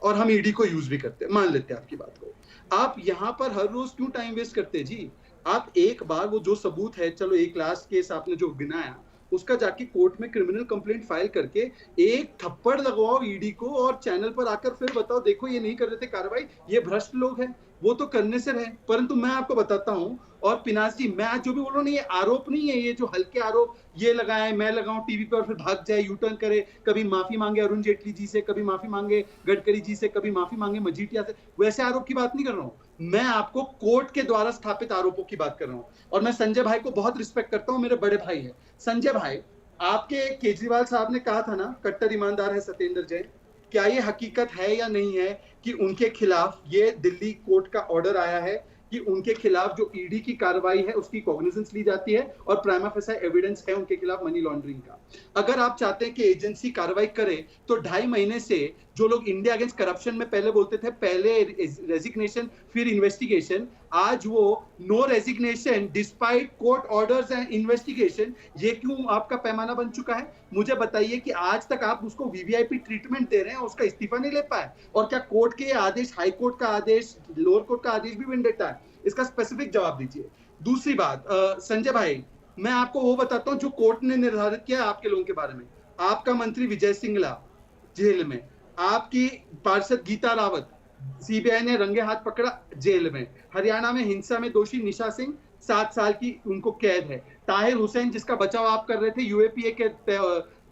और हम ईडी को यूज भी करते हैं, मान लेते हैं आपकी बात को। आप यहाँ पर हर रोज क्यों टाइम वेस्ट करते जी? आप एक बार वो जो सबूत है, चलो एक लास्ट केस आपने जो गिनाया, उसका जाके कोर्ट में क्रिमिनल कंप्लेंट फाइल करके एक थप्पड़ लगवाओ ईडी को, और चैनल पर आकर फिर बताओ देखो ये नहीं कर रहे थे कार्रवाई, ये भ्रष्ट लोग हैं। वो तो करने से रहे। परंतु मैं आपको बताता हूं, और पिनास जी, मैं आज जो भी बोल रहा हूं ये आरोप नहीं है, ये जो हल्के आरोप ये लगाए, मैं लगाऊं टीवी पे और फिर भाग जाए, यू टर्न करे, कभी माफी मांगे अरुण जेटली जी से, कभी माफी मांगे गडकरी जी से, कभी माफी मांगे मजीठिया से, वैसे आरोप की बात नहीं कर रहा हूं। मैं आपको कोर्ट के द्वारा स्थापित आरोपों की बात कर रहा हूं। और मैं संजय भाई को बहुत रिस्पेक्ट करता हूं, मेरे बड़े भाई है। संजय भाई, आपके केजरीवाल साहब ने कहा था ना, कट्टर ईमानदार है सत्येंद्र जैन, क्या ये हकीकत है या नहीं है कि उनके खिलाफ ये दिल्ली कोर्ट का ऑर्डर आया है कि उनके खिलाफ जो ईडी की कार्रवाई है उसकी कॉग्निजेंस ली जाती है और प्राइमा फेसी एविडेंस है उनके खिलाफ मनी लॉन्ड्रिंग का। अगर आप चाहते हैं कि एजेंसी कार्रवाई करे तो 2.5 महीने से जो लोग इंडिया अगेंस्ट करप्शन में पहले बोलते थे, पहले रेजिग्नेशन फिर इन्वेस्टिगेशन, आज वो no resignation despite court orders and investigation, ये क्यों आपका पैमाना बन चुका है? मुझे बताइए कि आज तक आप उसको वीवीआईपी ट्रीटमेंट दे रहे हैं, उसका इस्तीफा नहीं ले पाए, और क्या कोर्ट के आदेश, हाई कोर्ट का आदेश, लोअर कोर्ट का आदेश भी विंडेटा है? इसका स्पेसिफिक जवाब दीजिए। दूसरी बात, संजय भाई, मैं आपको वो बताता हूं जो कोर्ट ने निर्धारित किया आपके लोगों के बारे में। आपका मंत्री विजय सिंगला जेल में, आपकी पार्षद गीता रावत सीबीआई ने रंगे हाथ पकड़ा जेल में। हरियाणा में हिंसा में दोषी निशा सिंह 7 साल की उनको कैद है। ताहिर हुसैन जिसका बचाव आप कर रहे थे यूएपीए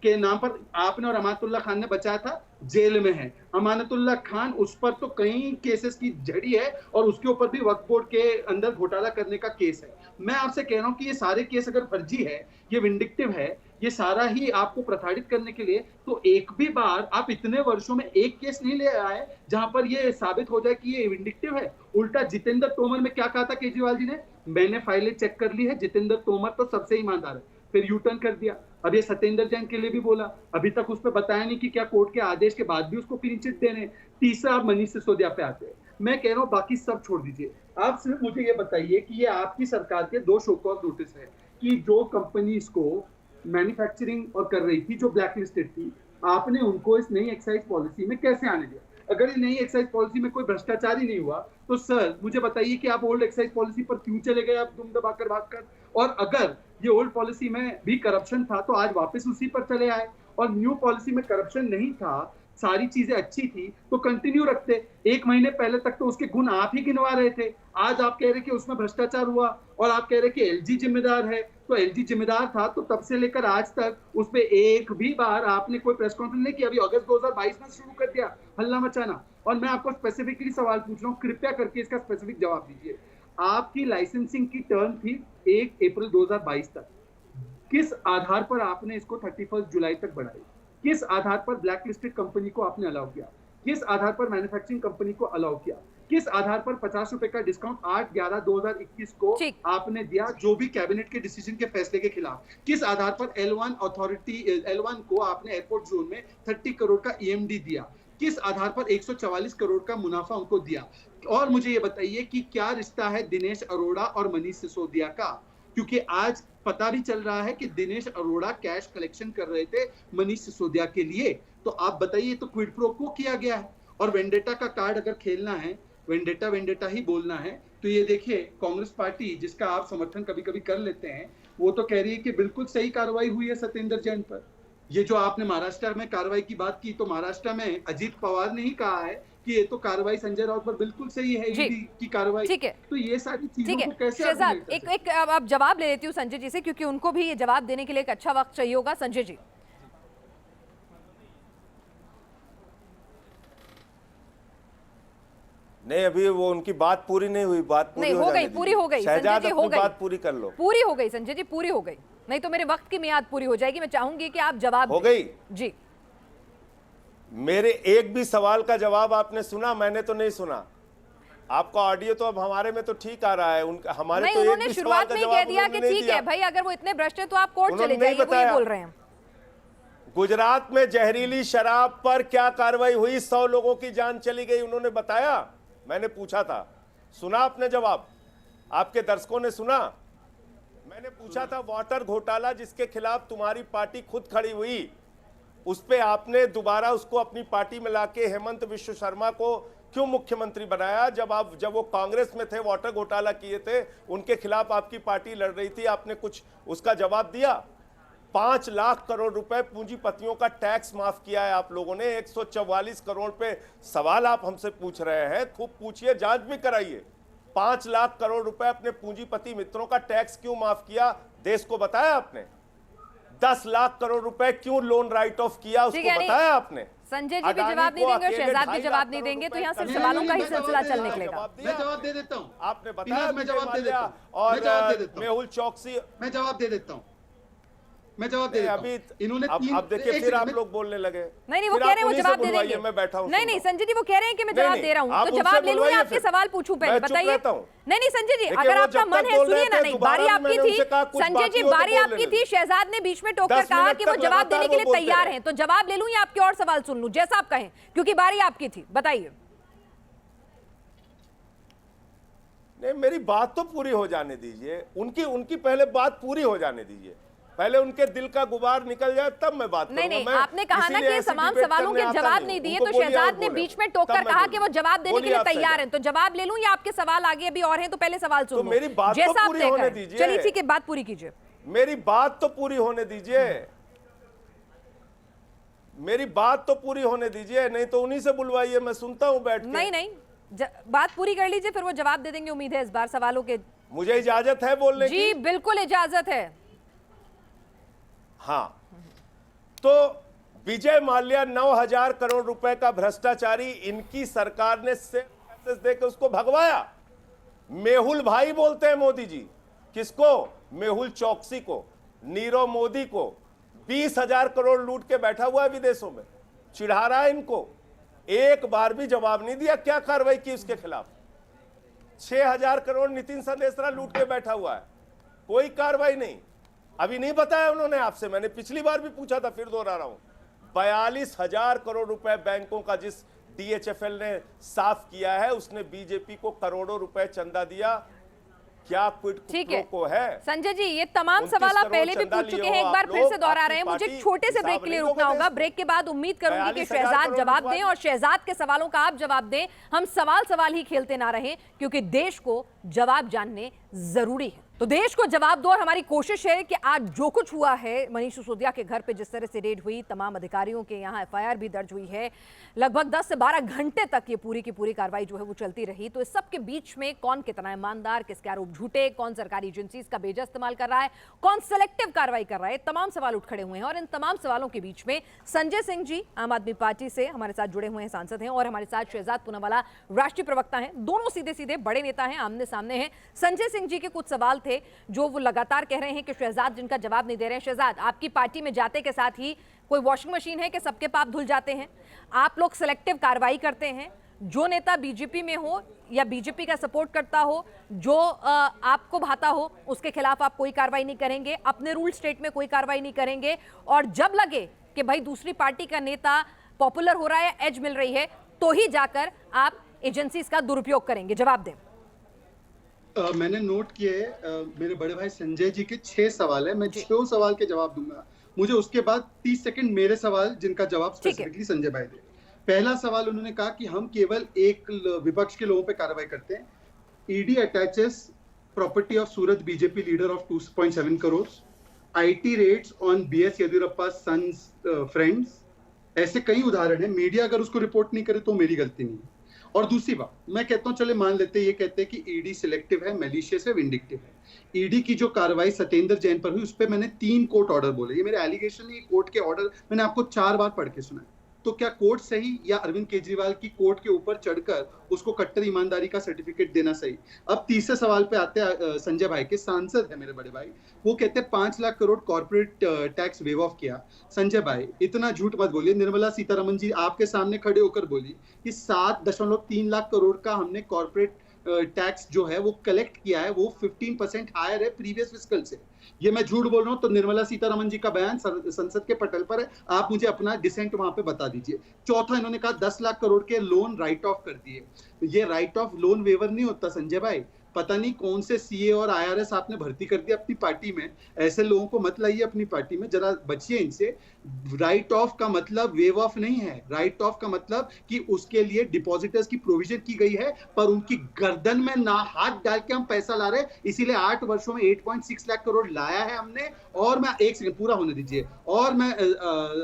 के नाम पर, आपने और अमानतुल्लाह खान ने बचाया था, जेल में है। अमानतुल्लाह खान, उस पर तो कई केसेस की झड़ी है और उसके ऊपर भी वक्फ बोर्ड के अंदर घोटाला करने का केस है। मैं आपसे कह रहा हूं कि ये सारे केस अगर फर्जी है, ये विंडिक्टिव है, ये सारा ही आपको प्रताड़ित करने के लिए, तो एक भी बार आप इतने वर्षों में एक केस नहीं ले आए जहां पर ये साबित हो जाए कि ये विंडिक्टिव है। उल्टा जितेंद्र तोमर में क्या कहा था केजरीवाल जी ने? मैंने फाइलें चेक कर ली है, जितेंद्र तोमर तो सबसे ईमानदार है, फिर यू टर्न कर दिया। अब ये सत्येंद्र जैन के लिए भी बोला, अभी तक उस पर बताया नहीं कि क्या कोर्ट के आदेश के बाद भी उसको क्लीन चिट देने। तीसरा, आप मनीष सिसोदिया पे आते हैं। मैं कह रहा हूँ बाकी सब छोड़ दीजिए, आप सिर्फ मुझे ये बताइए कि ये आपकी सरकार के 2 शो कॉज नोटिस है कि जो कंपनीज को मैन्युफैक्चरिंग और कर रही थी, जो ब्लैक लिस्टेड थी, आपने उनको इस नई एक्साइज पॉलिसी में कैसे आने दिया? अगर ये नई एक्साइज पॉलिसी में कोई भ्रष्टाचार ही नहीं हुआ तो सर मुझे बताइए कि आप ओल्ड एक्साइज पॉलिसी पर क्यों चले गए, आप दुम दबाकर भागकर? और अगर ये ओल्ड पॉलिसी में भी करप्शन था तो आज वापस उसी पर चले आए, और न्यू पॉलिसी में करप्शन नहीं था, सारी चीजें अच्छी थी, तो कंटिन्यू रखते। 1 महीने पहले तक तो उसके गुण आप ही गिनवा रहे थे, आज आप कह रहे कि उसमें भ्रष्टाचार हुआ, और आप कह रहे कि एलजी जिम्मेदार है। तो एलजी जिम्मेदार था तो तब से लेकर आज तक उस पे एक भी बार आपने कोई प्रेस कॉन्फ्रेंस नहीं किया। अभी अगस्त 2022 में शुरू कर दिया हल्ला मचाना। और मैं आपको स्पेसिफिकली सवाल पूछ रहा हूँ, कृपया करके इसका स्पेसिफिक जवाब दीजिए। आपकी लाइसेंसिंग की टर्म थी 1 अप्रैल 2022 तक, किस आधार पर आपने इसको 31 जुलाई तक बढ़ाई? किस आधार पर ब्लैक लिस्टेड कंपनी को आपने अलाउ किया? किस आधार पर मैन्युफैक्चरिंग कंपनी को अलाउ किया? किस आधार पर 50 रुपए का डिस्काउंट 8/11/2021 को आपने दिया, जो भी कैबिनेट के डिसीजन के फैसले के खिलाफ? किस आधार पर L1 को आपने एयरपोर्ट जोन में 30 करोड़ का EMD दिया? किस आधार पर 144 करोड़ का मुनाफा उनको दिया? और मुझे ये बताइए कि क्या रिश्ता है दिनेश अरोड़ा और मनीष सिसोदिया का? क्योंकि आज पता भी चल रहा है कि दिनेश अरोड़ा कैश कलेक्शन कर रहे थे मनीष सिसोदिया के लिए। तो आप बताइए, तो क्विड प्रो को किया गया है। और वेंडेटा का कार्ड अगर खेलना है, वेंडेटा ही बोलना है, तो ये देखिए कांग्रेस पार्टी जिसका आप समर्थन कभी कभी कर लेते हैं, वो तो कह रही है कि बिल्कुल सही कार्रवाई हुई है सत्येंद्र जैन पर। ये जो आपने महाराष्ट्र में कार्रवाई की बात की, तो महाराष्ट्र में अजीत पवार ने ही कहा है कि ये तो कार्रवाई संजय राउत पर बिल्कुल सही है, ईडी की कार्रवाई। ठीक है, तो ये सारी चीजों को कैसे शहजाद, एक अब जवाब ले लेती हूँ संजय जी से, क्योंकि उनको भी ये जवाब देने के लिए एक अच्छा वक्त चाहिए होगा। संजय जी। नहीं, अभी वो उनकी बात पूरी नहीं हुई, बात पूरी नहीं हो गई, पूरी हो गई शहजाद, संजय जी, हो अपनी गई, बात पूरी कर लो। पूरी हो गई संजय जी, पूरी हो गई, नहीं तो मेरे वक्त की मियाद पूरी हो जाएगी। मैं चाहूंगी कि आप जवाब हो गई जी। मेरे एक भी सवाल का जवाब आपने सुना? मैंने तो नहीं सुना। आपका ऑडियो तो अब हमारे में तो ठीक आ रहा है, उनका हमारे नहीं, तो एक उन्होंने भी शुरुआत में ही कह दिया कि ठीक है भाई, अगर वो इतने भ्रष्ट है तो आप कोर्ट चले जाइए, वो ये बोल रहे हैं। गुजरात में जहरीली शराब पर क्या कार्रवाई हुई? 100 लोगों की जान चली गई, उन्होंने बताया। मैंने पूछा था, सुना आपने जवाब? आपके दर्शकों ने सुना? मैंने पूछा था वाटर घोटाला जिसके खिलाफ तुम्हारी पार्टी खुद खड़ी हुई, उस पे आपने दोबारा उसको अपनी पार्टी में लाके हेमंत विश्व शर्मा को क्यों मुख्यमंत्री बनाया? जब वो कांग्रेस में थे, वाटर घोटाला किए थे, उनके खिलाफ आपकी पार्टी लड़ रही थी, आपने कुछ उसका जवाब दिया? 5 लाख करोड़ रुपए पूंजीपतियों का टैक्स माफ किया है आप लोगों ने। 144 करोड़ पे सवाल आप हमसे पूछ रहे हैं, खूब पूछिए, जांच भी कराइए। 5 लाख करोड़ रुपए अपने पूंजीपति मित्रों का टैक्स क्यों माफ किया, देश को बताया आपने? 10 लाख करोड़ रुपए क्यों लोन राइट ऑफ किया, उसको बताया आपने? संजय जी भी जवाब नहीं देंगे और शहजाद भी जवाब नहीं देंगे, तो यहाँ सिर्फ सवालों का ही सिलसिला चल निकलेगा। मैं जवाब दे देता हूँ, आपने बताया, मैं जवाब दे देता हूँ, और मेहुल चौकसी, मैं जवाब दे देता हूँ, मैं जवाब दे देता हूं। अभी इन्होंने अब देखिए फिर आप लोग बोलने लगे। नहीं, वो कह रहे हैं वो जवाब दे देंगे। मैं बैठा हूं। नहीं संजय जी, वो कह रहे हैं कि मैं जवाब दे रहा हूं, तो जवाब ले लूं या आपके सवाल पूछूं पहले, बताइए। नहीं संजय जी, अगर आपका मन है सुनिए ना। नहीं, बारी आपकी थी संजय जी, बारी आपकी थी। शहजाद ने बीच में टोककर कहा कि वो जवाब देने के लिए तैयार हैं, तो जवाब ले लूं या आपके और सवाल सुन लूं, जैसा आप कहें, क्योंकि बारी आपकी थी, बताइए। नहीं, मेरी बात तो पूरी हो जाने दीजिए, उनकी पहले बात पूरी हो जाने दीजिए, पहले उनके दिल का गुबार निकल जाए तब मैं बात करूंगा। नहीं, आपने कहा ना कि तमाम सवालों के जवाब नहीं दिए, तो शहजाद ने बीच में टोककर कहा कि वो जवाब देने के लिए तैयार हैं, तो जवाब ले लूं या आपके सवाल आगे अभी और हैं, तो पहले सवाल सुनो। मेरी बात तो पूरी होने दीजिए। चलिए ठीक है, बात पूरी कीजिए। मेरी बात तो पूरी होने दीजिए, मेरी बात तो पूरी होने दीजिए, नहीं तो उन्हीं से बुलवाइए, मैं सुनता हूं बैठ के। नहीं, बात पूरी कर लीजिए, फिर वो जवाब दे देंगे, उम्मीद है इस बार सवालों के। मुझे इजाजत है बोलने की? जी बिल्कुल इजाजत है। हाँ, तो विजय माल्या 9,000 करोड़ रुपए का भ्रष्टाचारी, इनकी सरकार ने मैसेज देकर उसको भगवाया। मेहुल भाई बोलते हैं मोदी जी, किसको? मेहुल चौकसी को, नीरव मोदी को। 20,000 करोड़ लूट के बैठा हुआ है विदेशों में, चिढ़ा रहा है इनको। एक बार भी जवाब नहीं दिया, क्या कार्रवाई की उसके खिलाफ? 6,000 करोड़ नितिन संदेशरा लूट के बैठा हुआ है, कोई कार्रवाई नहीं। अभी नहीं बताया उन्होंने आपसे, मैंने पिछली बार भी पूछा था, फिर दोहरा रहा हूं। 42,000 करोड़ रुपए बैंकों का जिस DHFL ने साफ किया है, उसने बीजेपी को करोड़ों रुपए चंदा दिया। क्या ठीक है संजय जी, ये तमाम सवाल आप पहले भी पूछ चुके हैं, एक बार फिर से दोहरा रहे हैं। मुझे छोटे से ब्रेक के लिए रुकना होगा, ब्रेक के बाद उम्मीद करूंगी कि शहजाद जवाब दें और शहजाद के सवालों का आप जवाब दें। हम सवाल ही खेलते ना रहें, क्योंकि देश को जवाब जानने जरूरी है। तो देश को जवाब दो, और हमारी कोशिश है कि आज जो कुछ हुआ है, मनीष सिसोदिया के घर पे जिस तरह से रेड हुई, तमाम अधिकारियों के यहाँ FIR भी दर्ज हुई है, लगभग 10 से 12 घंटे तक ये पूरी की पूरी कार्रवाई जो है वो चलती रही। तो इस सब के बीच में कौन कितना ईमानदार, किसके आरोप झूठे, कौन सरकारी एजेंसीज का बेजा इस्तेमाल कर रहा है, कौन सेलेक्टिव कार्रवाई कर रहा है, तमाम सवाल उठ खड़े हुए हैं। और इन तमाम सवालों के बीच में संजय सिंह जी आम आदमी पार्टी से हमारे साथ जुड़े हुए हैं, सांसद हैं, और हमारे साथ शहजाद पूनावाला राष्ट्रीय प्रवक्ता हैं। दोनों सीधे सीधे बड़े नेता हैं, आमने सामने हैं। संजय सिंह जी के कुछ सवाल थे जो वो लगातार कह रहे हैं कि शहजाद जिनका जवाब नहीं दे रहे हैं। शहजाद, आपकी पार्टी में जाते के साथ ही कोई वॉशिंग मशीन है कि सबके पाप धुल जाते हैं? आप लोग सिलेक्टिव कार्रवाई करते हैं, जो नेता बीजेपी में हो या बीजेपी का सपोर्ट करता हो, जो आपको भाता हो, उसके खिलाफ आप कोई कार्रवाई नहीं करेंगे, अपने रूल स्टेट में कोई कार्रवाई नहीं करेंगे, और जब लगे कि भाई दूसरी पार्टी का नेता पॉपुलर हो रहा है, एज मिल रही है, तो ही जाकर आप एजेंसीज का दुरुपयोग करेंगे? जवाब दें। मैंने नोट किए मेरे बड़े भाई संजय जी के 6 सवाल है, मैं 6 सवाल के जवाब दूंगा। मुझे उसके बाद 30 सेकंड मेरे सवाल जिनका जवाब स्पेसिफिकली संजय भाई दे। पहला सवाल उन्होंने कहा कि हम केवल एक विपक्ष के लोगों पे कार्रवाई करते हैं। ED attaches property of Surat BJP leader of 2.7 crore, IT raids on BS Yediyurappa sons friends. ऐसे कई उदाहरण है। मीडिया अगर उसको रिपोर्ट नहीं करे तो मेरी गलती नहीं है। और दूसरी बात मैं कहता हूं, चले मान लेते ये कहते हैं कि ईडी सिलेक्टिव है, मैलिशियस है, विंडिक्टिव है। ईडी की जो कार्रवाई सत्येंद्र जैन पर हुई, उस पर मैंने 3 कोर्ट ऑर्डर बोले। ये मेरे एलिगेशन नहीं, कोर्ट के ऑर्डर मैंने आपको 4 बार पढ़ के सुना है। तो क्या कोर्ट सही या अरविंद केजरीवाल की कोर्ट के ऊपर चढ़कर उसको कट्टर ईमानदारी का सर्टिफिकेट देना सही? अब तीसरे सवाल पे आते हैं, संजय भाई के सांसद है मेरे बड़े भाई, वो कहते हैं 5 lakh crore corporate tax wave of किया। संजय भाई इतना झूठ मत बोलिए। निर्मला सीतारमण जी आपके सामने खड़े होकर बोली कि 7.3 लाख करोड़ का हमने कॉर्पोरेट टैक्स जो है वो कलेक्ट किया है, वो 15% हायर है प्रीवियस फिस्कल से। ये मैं झूठ बोल रहा हूं तो निर्मला सीतारमण जी का बयान संसद के पटल पर है, आप मुझे अपना डिसेंट वहां पे बता दीजिए। चौथा, इन्होंने कहा 10 लाख करोड़ के लोन राइट ऑफ कर दिए। ये राइट ऑफ लोन वेवर नहीं होता संजय भाई, पता नहीं कौन से सीए और आईआरएस आपने भर्ती कर दिया अपनी पार्टी में। ऐसे लोगों को मत लाइए अपनी पार्टी में, जरा बचिए इनसे। राइट ऑफ का मतलब वेव ऑफ नहीं है। राइट ऑफ का मतलब कि उसके लिए डिपॉजिटर्स की प्रोविजन की गई है, पर उनकी गर्दन में ना हाथ डाल के हम पैसा ला रहे, इसीलिए 8 वर्षों में 8.6 लाख करोड़ लाया है हमने। और मैं एक सेकंड पूरा होने दीजिए, और मैं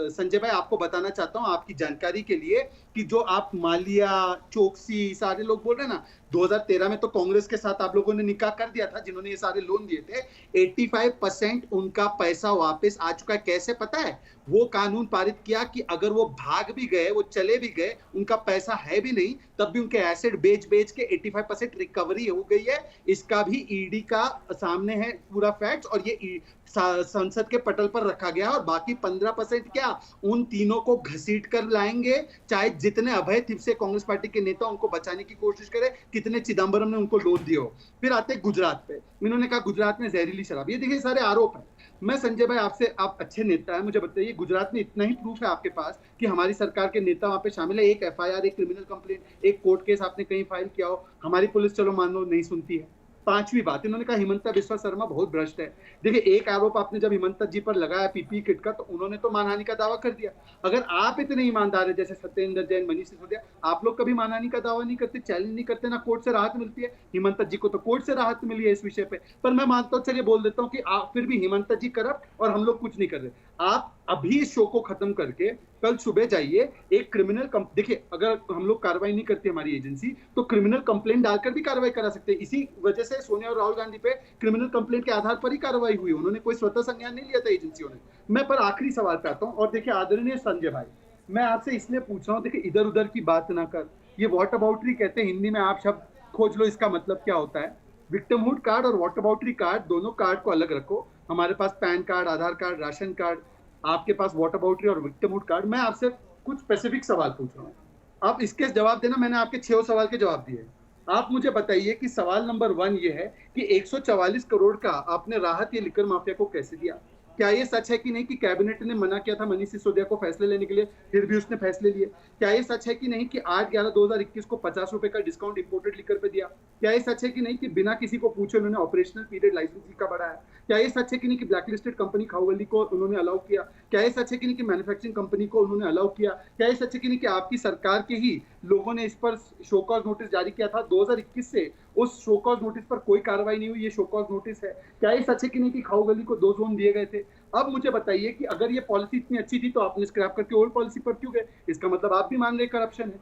संजय भाई आपको बताना चाहता हूं आपकी जानकारी के लिए कि जो आप मालिया, चोकसी सारे लोग बोल रहे हैं ना, 2013 में तो कांग्रेस के साथ आप लोगों ने निकाह कर दिया था जिन्होंने ये सारे लोन दिए थे। 85% उनका पैसा वापस आ चुका है। कैसे पता है? वो कानून पारित किया कि अगर वो भाग भी गए, वो चले भी गए, उनका पैसा है भी नहीं, तब भी उनके एसेट बेच के 85% रिकवरी हो गई है। इसका भी ईडी का सामने है पूरा फैक्ट्स, और ये संसद के पटल पर रखा गया। और बाकी 15% क्या उन तीनों को घसीट कर लाएंगे, चाहे जितने अभय थिप से कांग्रेस पार्टी के नेता उनको बचाने की कोशिश करे, कितने चिदंबरम ने उनको लोन दिए हो। फिर आते गुजरात पे, इन्होंने कहा गुजरात में जहरीली शराब। ये देखिए सारे आरोप है। मैं संजय भाई आपसे, आप अच्छे नेता है, मुझे बताइए गुजरात में इतना ही प्रूफ है आपके पास कि हमारी सरकार के नेता वहां पे शामिल है? एक एफआईआर, एक क्रिमिनल कंप्लेंट, एक कोर्ट केस आपने कहीं फाइल किया हो? हमारी पुलिस चलो मान लो नहीं सुनती है। पांचवी बात, इन्होंने कहा हिमंता बिस्वा शर्मा बहुत भ्रष्ट है। देखिए एक आरोप आपने जब हिमंता जी पर लगाया पीपी किट का, तो उन्होंने तो मानहानि का दावा कर दिया। अगर आप इतने ईमानदार है जैसे सत्येंद्र जैन, मनीष सिसोदिया, आप लोग कभी मानहानि का दावा नहीं करते, चैलेंज नहीं करते, ना कोर्ट से राहत मिलती है। हिमंता जी को तो कोर्ट से राहत मिली है इस विषय पे। पर मैं मानता हूँ, चलिए बोल देता हूँ कि आप फिर भी हिमंता जी करप्ट और हम लोग कुछ नहीं कर रहे। आप अभी इस शो को खत्म करके कल सुबह जाइए, एक क्रिमिनल देखिए अगर हम लोग कार्रवाई नहीं करती हमारी एजेंसी, तो क्रिमिनल कंप्लेंट डालकर भी कार्रवाई करा सकते हैं। इसी वजह से सोनिया और राहुल गांधी पे क्रिमिनल कंप्लेंट के आधार पर ही कार्रवाई हुई, उन्होंने कोई स्वतः संज्ञान नहीं लिया था एजेंसियों ने। मैं पर आखिरी सवाल पे आता हूँ, और देखिए आदरणीय संजय भाई, मैं आपसे इसलिए पूछ रहा हूँ, देखिए इधर उधर की बात ना कर। ये वॉटअबाउटरी कहते हैं हिंदी में, आप शब्द खोज लो इसका मतलब क्या होता है। विक्टिमहुड कार्ड और वॉटअबाउटरी कार्ड, दोनों कार्ड को अलग रखो। हमारे पास पैन कार्ड, आधार कार्ड, राशन कार्ड, आपके पास वॉटअबाउटरी और विक्टिमहुड कार्ड। मैं आपसे कुछ स्पेसिफिक सवाल पूछ रहा हूँ, आप इसके जवाब देना। मैंने आपके 6 सवाल के जवाब दिए। आप मुझे बताइए कि सवाल नंबर 1 ये है कि 144 करोड़ का आपने राहत ये लिकर माफिया को कैसे दिया? क्या ये सच है कि नहीं कि कैबिनेट ने मना किया था मनीष सिसोदिया को फैसले लेने के लिए, फिर भी उसने फैसले लिए? क्या ये सच है कि नहीं कि 8/11/2021 को 50 रुपए का डिस्काउंट इंपोर्टेड लिकर पे दिया? क्या ये सच है कि नहीं कि बिना किसी को पूछे उन्होंने ऑपरेशनल पीरियड लाइसेंसिंग का बढ़ाया? क्या ये सच है कि नहीं कि ब्लैकलिस्टेड कंपनी खाऊगली को उन्होंने अलाउ किया? क्या ये सच है कि नहीं कि मैन्युफैक्चरिंग कंपनी को उन्होंने अलाउ किया? क्या ये सच है कि नहीं कि आपकी सरकार के ही लोगों ने इस पर शो कॉज नोटिस जारी किया था 2021 से? उस शो कॉज नोटिस पर कोई कार्रवाई नहीं हुई, ये शो कॉज नोटिस है। क्या ये सच है कि नहीं कि खाऊगली को 2 जोन दिए गए थे? अब मुझे बताइए कि अगर ये पॉलिसी इतनी अच्छी थी तो आपने स्क्रैप करके ओल्ड पॉलिसी पर क्यों गए? इसका मतलब आप भी मान रहे करप्शन है।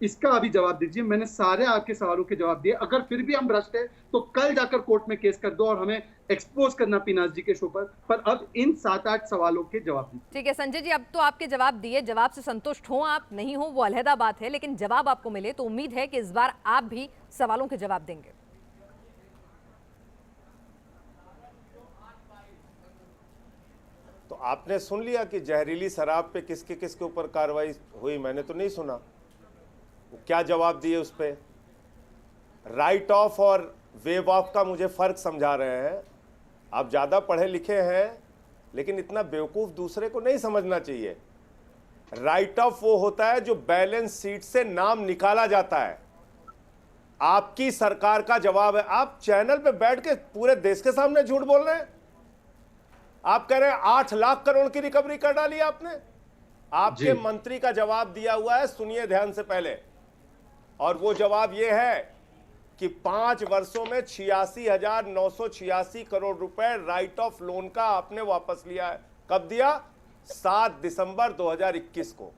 इसका अभी जवाब दीजिए। मैंने सारे आपके सवालों के जवाब दिए। अगर फिर भी हम भ्रष्ट है तो कल जाकर कोर्ट में केस कर दो और हमें एक्सपोज करना पीनाज जी के शो पर अब इन 7-8 सवालों के जवाब दीजिए। ठीक है संजय जी, अब तो आपके जवाब दिए, जवाब से संतुष्ट हो आप नहीं हो वो अलहदा बात है, लेकिन जवाब आपको मिले तो उम्मीद है कि इस बार आप भी सवालों के जवाब देंगे। तो आपने सुन लिया कि जहरीली शराब पे किसके ऊपर कार्रवाई हुई? मैंने तो नहीं सुना। क्या जवाब दिए उस पे? राइट ऑफ और वेव ऑफ का मुझे फर्क समझा रहे हैं। आप ज्यादा पढ़े लिखे हैं, लेकिन इतना बेवकूफ दूसरे को नहीं समझना चाहिए। राइट ऑफ वो होता है जो बैलेंस शीट से नाम निकाला जाता है। आपकी सरकार का जवाब है। आप चैनल पे बैठ के पूरे देश के सामने झूठ बोल रहे हैं। आप कह रहे हैं 8 लाख करोड़ की रिकवरी कर डाली आपने। आपके मंत्री का जवाब दिया हुआ है, सुनिए ध्यान से पहले। और वो जवाब ये है कि 5 वर्षों में 86,986 करोड़ रुपए राइट ऑफ लोन का आपने वापस लिया है। कब दिया? 7 दिसंबर 2021 को।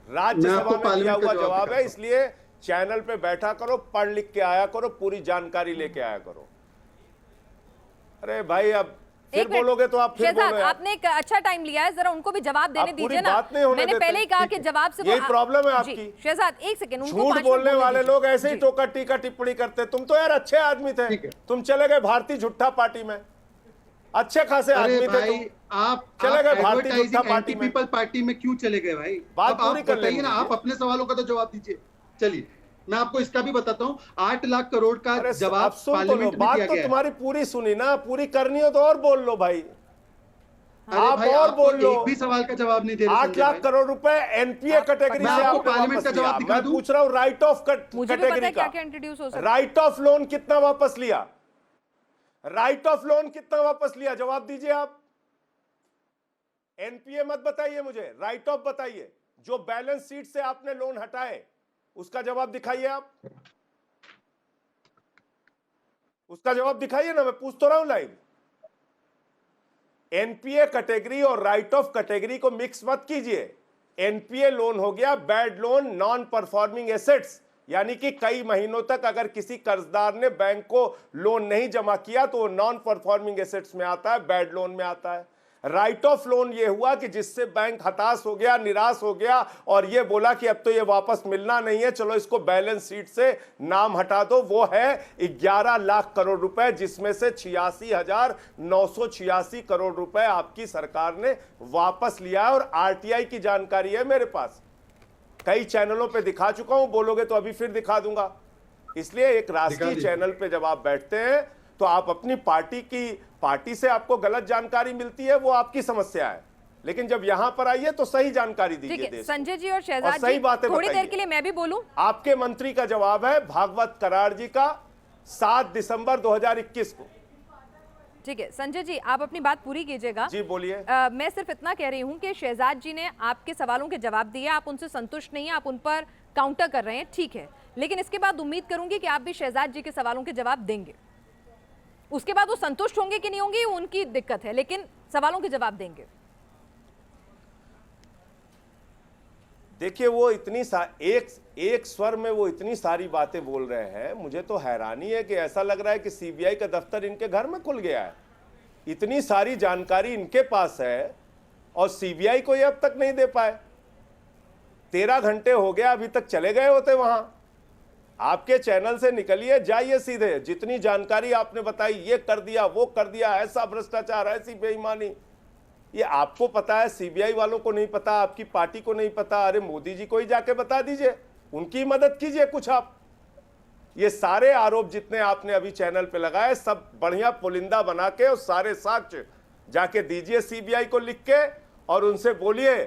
राज्यसभा में दिया हुआ जवाब है, इसलिए चैनल पे बैठा करो, पढ़ लिख के आया करो, पूरी जानकारी लेके आया करो। अरे भाई, अब एक मिनट। बोलोगे तो आप फिर शहजाद, बोलो यार। आपने एक अच्छा टाइम लिया है, जरा उनको भी जवाब देने आप पूरी दीजिए ना। बात नहीं होने मैंने देते। पहले ही कहा कि जवाब से यही प्रॉब्लम है जी, आपकी। शहजाद एक सेकंड, उनको झूठ 5 बोलने मिनट वाले दीजिए। लोग ऐसे ही जी। टोका टीका टिप्पणी करते। तुम तो यार अच्छे आदमी थे, तुम चले गए भारतीय झुट्ठा पार्टी में। अच्छे खासे आदमी थे भाई, तुम, आप चले गए भारतीय एडवर्टाइजिंग जनता एंटी पार्टी में। पीपल पार्टी में क्यों चले गए भाई? बात अब पूरी आप कर बताइए ना, लेंगे। आप अपने सवालों का तो जवाब दीजिए। चलिए मैं आपको इसका भी बताता हूँ। 8 लाख करोड़ का अरे जवाब अब सुन तो लो, पार्लियामेंट में बात दिया तो गया है। तुम्हारी पूरी सुनी ना, पूरी करनी हो तो और बोल लो भाई। अरे आप भाई, और आप बोल तो लो। एक भी सवाल का जवाब नहीं दे रहे 8 संजय लाख भाई। करोड़ रुपए एनपीए कैटेगरी मैं से आपको आपने पार्लियामेंट वापस का जवाब लिया। दिखा मैं दूं? पूछ रहा हूँ राइट ऑफ मुझे भी पता कैटेगरी है क्या का। क्या इंट्रोड्यूस हो सकता है। राइट ऑफ लोन कितना वापस लिया? राइट ऑफ लोन कितना वापस लिया? जवाब दीजिए आप। एनपीए मत बताइए मुझे, राइट ऑफ बताइए। जो बैलेंस शीट से आपने लोन हटाए उसका जवाब दिखाइए आप। उसका जवाब दिखाइए ना, मैं पूछ तो रहा हूं लाइव। एनपीए कैटेगरी और राइट ऑफ कैटेगरी को मिक्स मत कीजिए। एनपीए लोन हो गया bad loan, non performing assets, यानी कि कई महीनों तक अगर किसी कर्जदार ने बैंक को लोन नहीं जमा किया तो वो नॉन परफॉर्मिंग एसेट्स में आता है, बैड लोन में आता है। राइट ऑफ लोन ये हुआ कि जिससे बैंक हताश हो गया, निराश हो गया और ये बोला कि अब तो ये वापस मिलना नहीं है, चलो इसको बैलेंस शीट से नाम हटा दो। वो है 11 लाख करोड़ रुपए, जिसमें से 86,986 करोड़ रुपए आपकी सरकार ने वापस लिया है। और आरटीआई की जानकारी है मेरे पास, कई चैनलों पे दिखा चुका हूं, बोलोगे तो अभी फिर दिखा दूंगा। इसलिए एक राष्ट्रीय चैनल पे जब आप बैठते हैं तो आप अपनी पार्टी से आपको गलत जानकारी मिलती है, वो आपकी समस्या है, लेकिन जब यहां पर आइए तो सही जानकारी ठीक दीजिए है देश संजय जी और और शहजाद सही जी, बातें थोड़ी देर बताइए। के लिए मैं भी बोलूं। आपके मंत्री का जवाब है भागवत करार जी का 7 दिसंबर 2021 को। ठीक है संजय जी, आप अपनी बात पूरी कीजिएगा। जी बोलिए। मैं सिर्फ इतना कह रही हूं कि शहजाद जी ने आपके सवालों के जवाब दिए, आप उनसे संतुष्ट नहीं है, आप उन पर काउंटर कर रहे हैं, ठीक है, लेकिन इसके बाद उम्मीद करूंगी कि आप भी शहजाद जी के सवालों के जवाब देंगे। उसके बाद वो संतुष्ट होंगे कि नहीं होंगे वो उनकी दिक्कत है, लेकिन सवालों के जवाब देंगे। देखिए वो एक स्वर में वो इतनी सारी बातें बोल रहे हैं, मुझे तो हैरानी है कि ऐसा लग रहा है कि सीबीआई का दफ्तर इनके घर में खुल गया है। इतनी सारी जानकारी इनके पास है और सीबीआई को ये अब तक नहीं दे पाए। 13 घंटे हो गया, अभी तक चले गए होते वहां। आपके चैनल से निकलिए, जाइए सीधे, जितनी जानकारी आपने बताई, ये कर दिया, वो कर दिया, ऐसा भ्रष्टाचार, ऐसी बेईमानी, ये आपको पता है, सीबीआई वालों को नहीं पता, आपकी पार्टी को नहीं पता। अरे मोदी जी को ही जाके बता दीजिए, उनकी मदद कीजिए कुछ आप। ये सारे आरोप जितने आपने अभी चैनल पे लगाए, सब बढ़िया पुलिंदा बना के और सारे साक्ष्य जाके दीजिए सीबीआई को लिख के, और उनसे बोलिए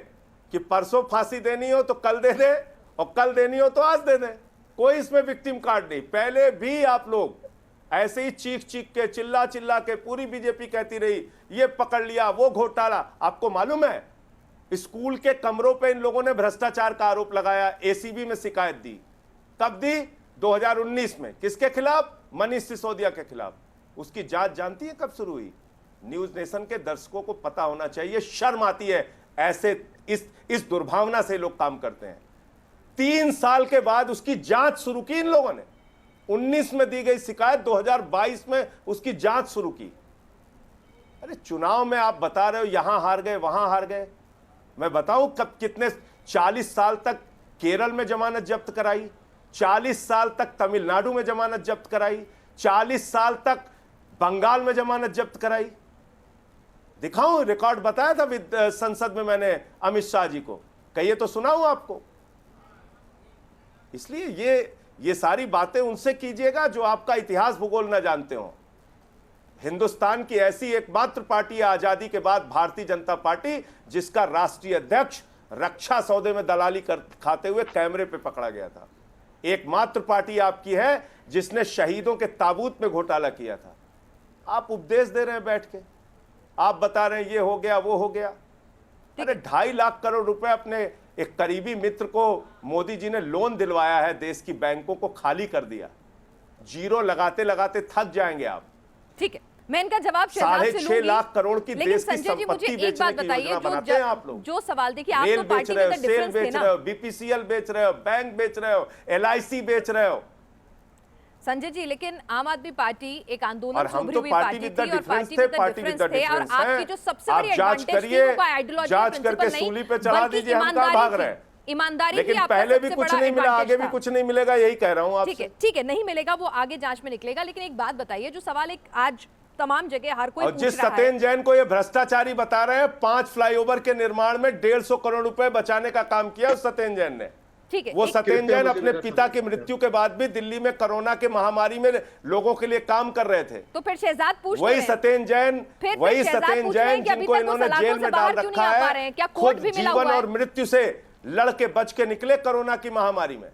कि परसों फांसी देनी हो तो कल दे दे और कल देनी हो तो आज दे दे। कोई इसमें विक्टिम कार्ड नहीं। पहले भी आप लोग ऐसे ही चीख चीख के, चिल्ला चिल्ला के, पूरी बीजेपी कहती रही ये पकड़ लिया, वो घोटाला। आपको मालूम है स्कूल के कमरों पे इन लोगों ने भ्रष्टाचार का आरोप लगाया, एसीबी में शिकायत दी। कब दी? 2019 में। किसके खिलाफ? मनीष सिसोदिया के खिलाफ। उसकी जांच जानती है कब शुरू हुई? न्यूज नेशन के दर्शकों को पता होना चाहिए। शर्म आती है ऐसे इस दुर्भावना से लोग काम करते हैं। 3 साल के बाद उसकी जांच शुरू की इन लोगों ने। 19 में दी गई शिकायत, 2022 में उसकी जांच शुरू की। अरे चुनाव में आप बता रहे हो यहां हार गए, वहां हार गए। मैं बताऊं कब कितने 40 साल तक केरल में जमानत जब्त कराई, 40 साल तक तमिलनाडु में जमानत जब्त कराई, 40 साल तक बंगाल में जमानत जब्त कराई। दिखाऊं रिकॉर्ड? बताया था संसद में मैंने अमित शाह जी को, कहिए तो सुनाऊं आपको। इसलिए ये सारी बातें उनसे कीजिएगा जो आपका इतिहास भूगोल न जानते हो। हिंदुस्तान की ऐसी एकमात्र पार्टी है आजादी के बाद भारतीय जनता पार्टी, जिसका राष्ट्रीय अध्यक्ष रक्षा सौदे में दलाली खाते हुए कैमरे पे पकड़ा गया था। एकमात्र पार्टी आपकी है जिसने शहीदों के ताबूत में घोटाला किया था। आप उपदेश दे रहे हैं बैठ के, आप बता रहे हैं ये हो गया, वो हो गया। अरे 2.5 लाख करोड़ रुपए अपने एक करीबी मित्र को मोदी जी ने लोन दिलवाया है, देश की बैंकों को खाली कर दिया। जीरो लगाते लगाते थक जाएंगे आप। ठीक है, मैं इनका जवाब शहजाद से लूंगी। 6.5 लाख करोड़ की लेकिन देश की संजय जी मुझे संपत्ति एक बात बेचने की बताइए, योजना बनाते हैं आप लोग। जो सवाल देखिए, आप रेल तो बेच पार्टी रहे में हो, तो सेल डिफरेंस थे बेच ना। रहे हो, बीपीसीएल बेच रहे हो, बैंक बेच रहे हो, एलआईसी बेच रहे हो। संजय जी, लेकिन आम आदमी पार्टी एक आंदोलन और से हम उभरी तो हुई पार्टी पार्टी विद थी द और डिफरेंस पार्टी थे, with the party with the difference थे, और डिफरेंस आपकी जो सबसे बड़ी आप जांच एडवांटेज थी करिए, वो कोई आइडियोलॉजी जांच करके नहीं, सूली पे चढ़ा बल्कि दीजिए, हम कहाँ भाग रहे हैं। ईमानदारी लेकिन ही आपका पहले भी सबसे कुछ बड़ा नहीं मिला, आगे advantage भी था। कुछ नहीं मिलेगा, यही कह रहा हूँ आपसे। ठीक है, नहीं मिलेगा, वो आगे जांच में निकलेगा। लेकिन एक बात बताइए, जो सवाल एक आज तमाम जगह हर कोई और पूछ जिस रहा है, सत्येंद्र जैन को ये भ्रष्टाचारी बता रहे हैं, 5 फ्लाईओवर के निर्माण में 150 करोड़ रुपए बचाने का काम किया उस सत्येंद्र जैन ने। ठीक है, वो सत्येंद्र जैन अपने पिता की मृत्यु के बाद भी दिल्ली में कोरोना के महामारी में लोगों के लिए काम कर रहे थे। तो फिर शहजाद पूछ वही सत्येंद्र जैन, वही सत्येंद्र जैन जिनको इन्होंने जेल में डाल रखा है, खुद जीवन और मृत्यु से लड़के बच के निकले कोरोना की महामारी में।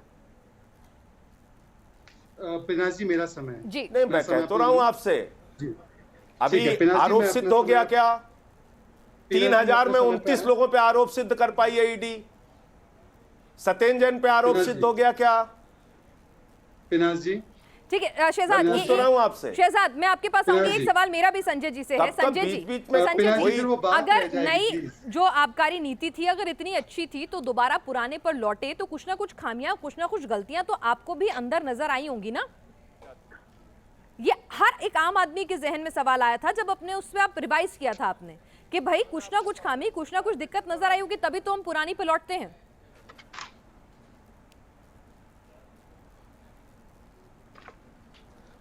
पिनाजी मेरा समय जी नहीं, मैं कह तो रहा हूं आपसे, अभी आरोप सिद्ध हो गया क्या? 3000 में 29 लोगों पे आरोप सिद्ध कर पाई है ईडी। सत्येंद्र जैन पे आरोप सिद्ध हो गया क्या? पिनाज जी ठीक है, शहजाद आपसे शहजाद, मैं आपके पास आऊंगी। एक सवाल मेरा भी संजय जी से है। संजय जी, अगर नई जो आबकारी नीति थी अगर इतनी अच्छी थी तो दोबारा पुराने पर लौटे तो कुछ ना कुछ खामियां, कुछ ना कुछ गलतियां तो आपको भी अंदर नजर आई होंगी ना? ये हर एक आम आदमी के जहन में सवाल आया था जब अपने उसमें आप रिवाइज किया था आपने कि भाई कुछ ना कुछ खामी, कुछ ना कुछ दिक्कत नजर आई होगी, तभी तो हम पुरानी पे लौटते हैं।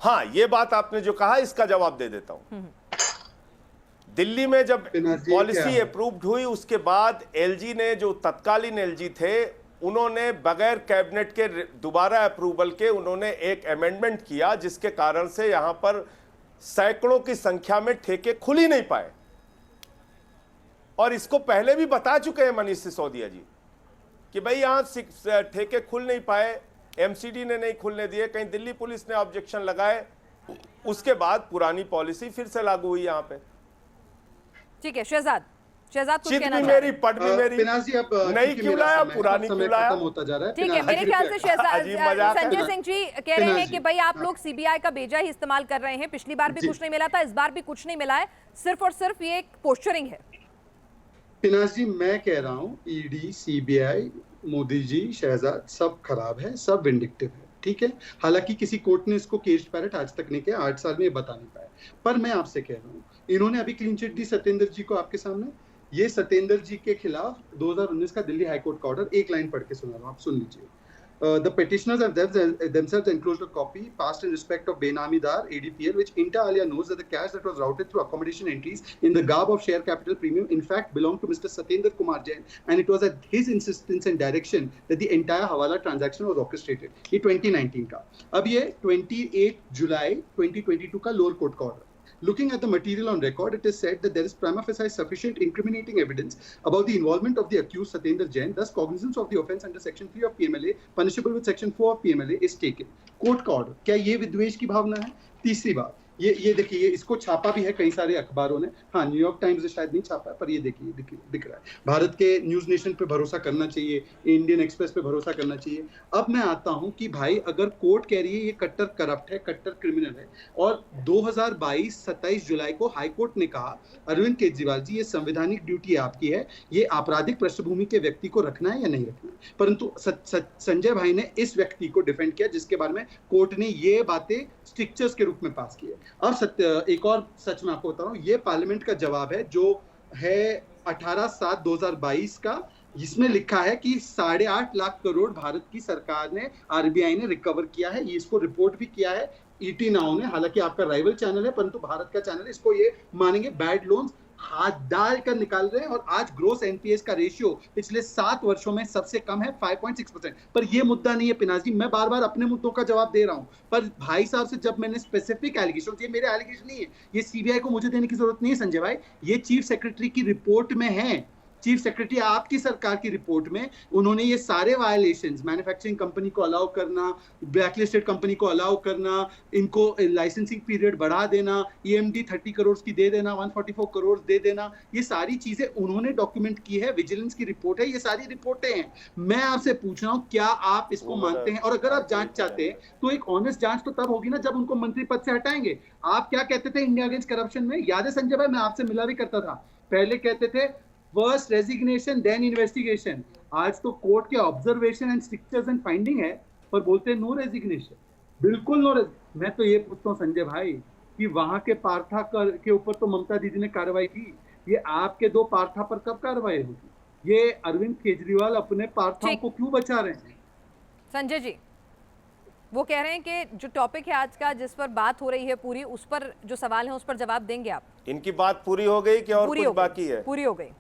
हाँ, ये बात आपने जो कहा इसका जवाब दे देता हूं। दिल्ली में जब पॉलिसी अप्रूव्ड हुई उसके बाद एलजी ने, जो तत्कालीन एलजी थे, उन्होंने बगैर कैबिनेट के दोबारा अप्रूवल के उन्होंने एक अमेंडमेंट किया जिसके कारण से यहां पर सैकड़ों की संख्या में ठेके खुल ही नहीं पाए। और इसको पहले भी बता चुके हैं मनीष सिसोदिया जी कि भाई यहां ठेके खुल नहीं पाए, एमसीडी ने नहीं खुलने दिए, कहीं दिल्ली पुलिस ने ऑब्जेक्शन लगाए, उसके बाद पुरानी पॉलिसी फिर से लागू हुई यहां पे। ठीक है शहजाद, कुछ कहना भी मेरी पट भी मेरी अब नहीं क्यों लाया, पुरानी क्यों लाया? होता जा रहा है। ठीक है, मेरे ख्याल से शहजाद संजय सिंह जी कह रहे हैं कि भाई आप लोग सीबीआई का बेजा ही इस्तेमाल कर रहे हैं। पिछली बार भी कुछ नहीं मिला था, इस बार भी कुछ नहीं मिला है, सिर्फ और सिर्फ ये एक पोस्चरिंग है। पिनाज जी, मैं कह रहा हूँ ईडी, सीबीआई, मोदी जी, शहजाद सब खराब है, सब विंडिक्टिव है, ठीक है। हालांकि किसी कोर्ट ने इसको केस पैरेट आज तक नहीं किया, 8 साल में ये बता नहीं पाया। पर मैं आपसे कह रहा हूँ, इन्होंने अभी क्लीन चिट दी सत्येंद्र जी को आपके सामने। ये सत्येंद्र जी के खिलाफ 2019 का दिल्ली हाईकोर्ट का ऑर्डर, एक लाइन पढ़ के सुना रहा हूँ, आप सुन लीजिए। The petitioners have themselves enclosed a copy passed in respect of Benami Dar ADPL, which inter alia knows that the cash that was routed through accommodation entries in the garb of share capital premium in fact belonged to Mr. Satyendra Kumar Jain, and it was at his insistence and direction that the entire Hawala transaction was orchestrated. ये 2019 का। अब ये 28 जुलाई 2022 का lower court का order. Looking at the material on record, it is said that there is prima facie sufficient incriminating evidence about the involvement of the accused Satyendra Jain. Thus, cognizance of the offence under Section 3 of PMLA, punishable with Section 4 of PMLA, is taken. Court का order, क्या ये विद्वेष की भावना है? तीसरी बात, ये देखिए, इसको छापा भी है कई सारे अखबारों ने। हाँ, न्यूयॉर्क टाइम्स ने शायद नहीं छापा है, पर ये देखिए दिख रहा है। भारत के न्यूज नेशन पे भरोसा करना चाहिए, इंडियन एक्सप्रेस पे भरोसा करना चाहिए। अब मैं आता हूं कि भाई अगर कोर्ट कह रही है ये कट्टर करप्ट है, कट्टर क्रिमिनल है, और 2022 27 जुलाई को हाई कोर्ट ने कहा, अरविंद केजरीवाल जी, ये संवैधानिक ड्यूटी आपकी है, ये आपराधिक पृष्ठभूमि के व्यक्ति को रखना है या नहीं रखना है। परंतु संजय भाई ने इस व्यक्ति को डिफेंड किया जिसके बारे में कोर्ट ने ये बातें स्ट्रिक्चर्स के रूप में पास की है। अब एक और सच मैं आपको बता रहा हूँ, ये पार्लियामेंट का जवाब है जो है 18/7/2022 का, जिसमें लिखा है कि 8.5 लाख करोड़ भारत की सरकार ने, आरबीआई ने रिकवर किया है। ये इसको रिपोर्ट भी किया है ईटी नाउ ने, हालांकि आपका राइवल चैनल है परंतु भारत का चैनल है, इसको ये मानेंगे बैड लोन्स हाथ डाल कर निकाल रहे हैं। और आज ग्रोस एनपीएस का रेशियो पिछले 7 वर्षों में सबसे कम है, 5.6%। पर ये मुद्दा नहीं है पिनाज जी, मैं बार बार अपने मुद्दों का जवाब दे रहा हूं। पर भाई साहब से जब मैंने स्पेसिफिक एलिगेशन, ये मेरे एलिगेशन नहीं है, ये सीबीआई को मुझे देने की जरूरत नहीं है संजय भाई, ये चीफ सेक्रेटरी की रिपोर्ट में है। चीफ सेक्रेटरी आपकी सरकार की रिपोर्ट में उन्होंने ये सारे वायलेशंस, मैन्युफैक्चरिंग कंपनी को अलाउ करना, ब्लैकलिस्टेड कंपनी को अलाउ करना, इनको लाइसेंसिंग पीरियड बढ़ा देना, ईएमडी 30 करोड़ की दे देना, 144 करोड़ दे देना, ये सारी चीजें उन्होंने डॉक्यूमेंट की है, विजिलेंस की रिपोर्ट है, ये सारी रिपोर्टें हैं। मैं आपसे पूछ रहा हूं, क्या आप इसको मानते हैं? और अगर आप जांच चाहते हैं तो एक ऑनेस्ट जांच तो तब होगी ना जब उनको मंत्री पद से हटाएंगे। आप क्या कहते थे इंडिया अगेंस्ट करप्शन में? याद है संजय भाई, मैं आपसे मिला भी करता था, पहले कहते थे फर्स्ट रेजिग्नेशन देन इन्वेस्टिगेशन। आज तो कोर्ट के observation and strictures and finding है, पर बोलते हैं नो रेजिग्नेशन। बिल्कुल। और मैं तो ये पूछता हूँ संजय भाई कि वहां के पार्था के ऊपर तो ममता दीदी ने कार्रवाई की, ये आपके 2 पार्था पर कब कार्रवाई होगी? ये अरविंद केजरीवाल अपने पार्थाओं को क्यों बचा रहे हैं? संजय जी, वो कह रहे हैं कि जो टॉपिक है आज का, जिस पर बात हो रही है पूरी, उस पर जो सवाल है उस पर जवाब देंगे आप? इनकी बात पूरी हो गई कि और कुछ बाकी है? पूरी हो गई।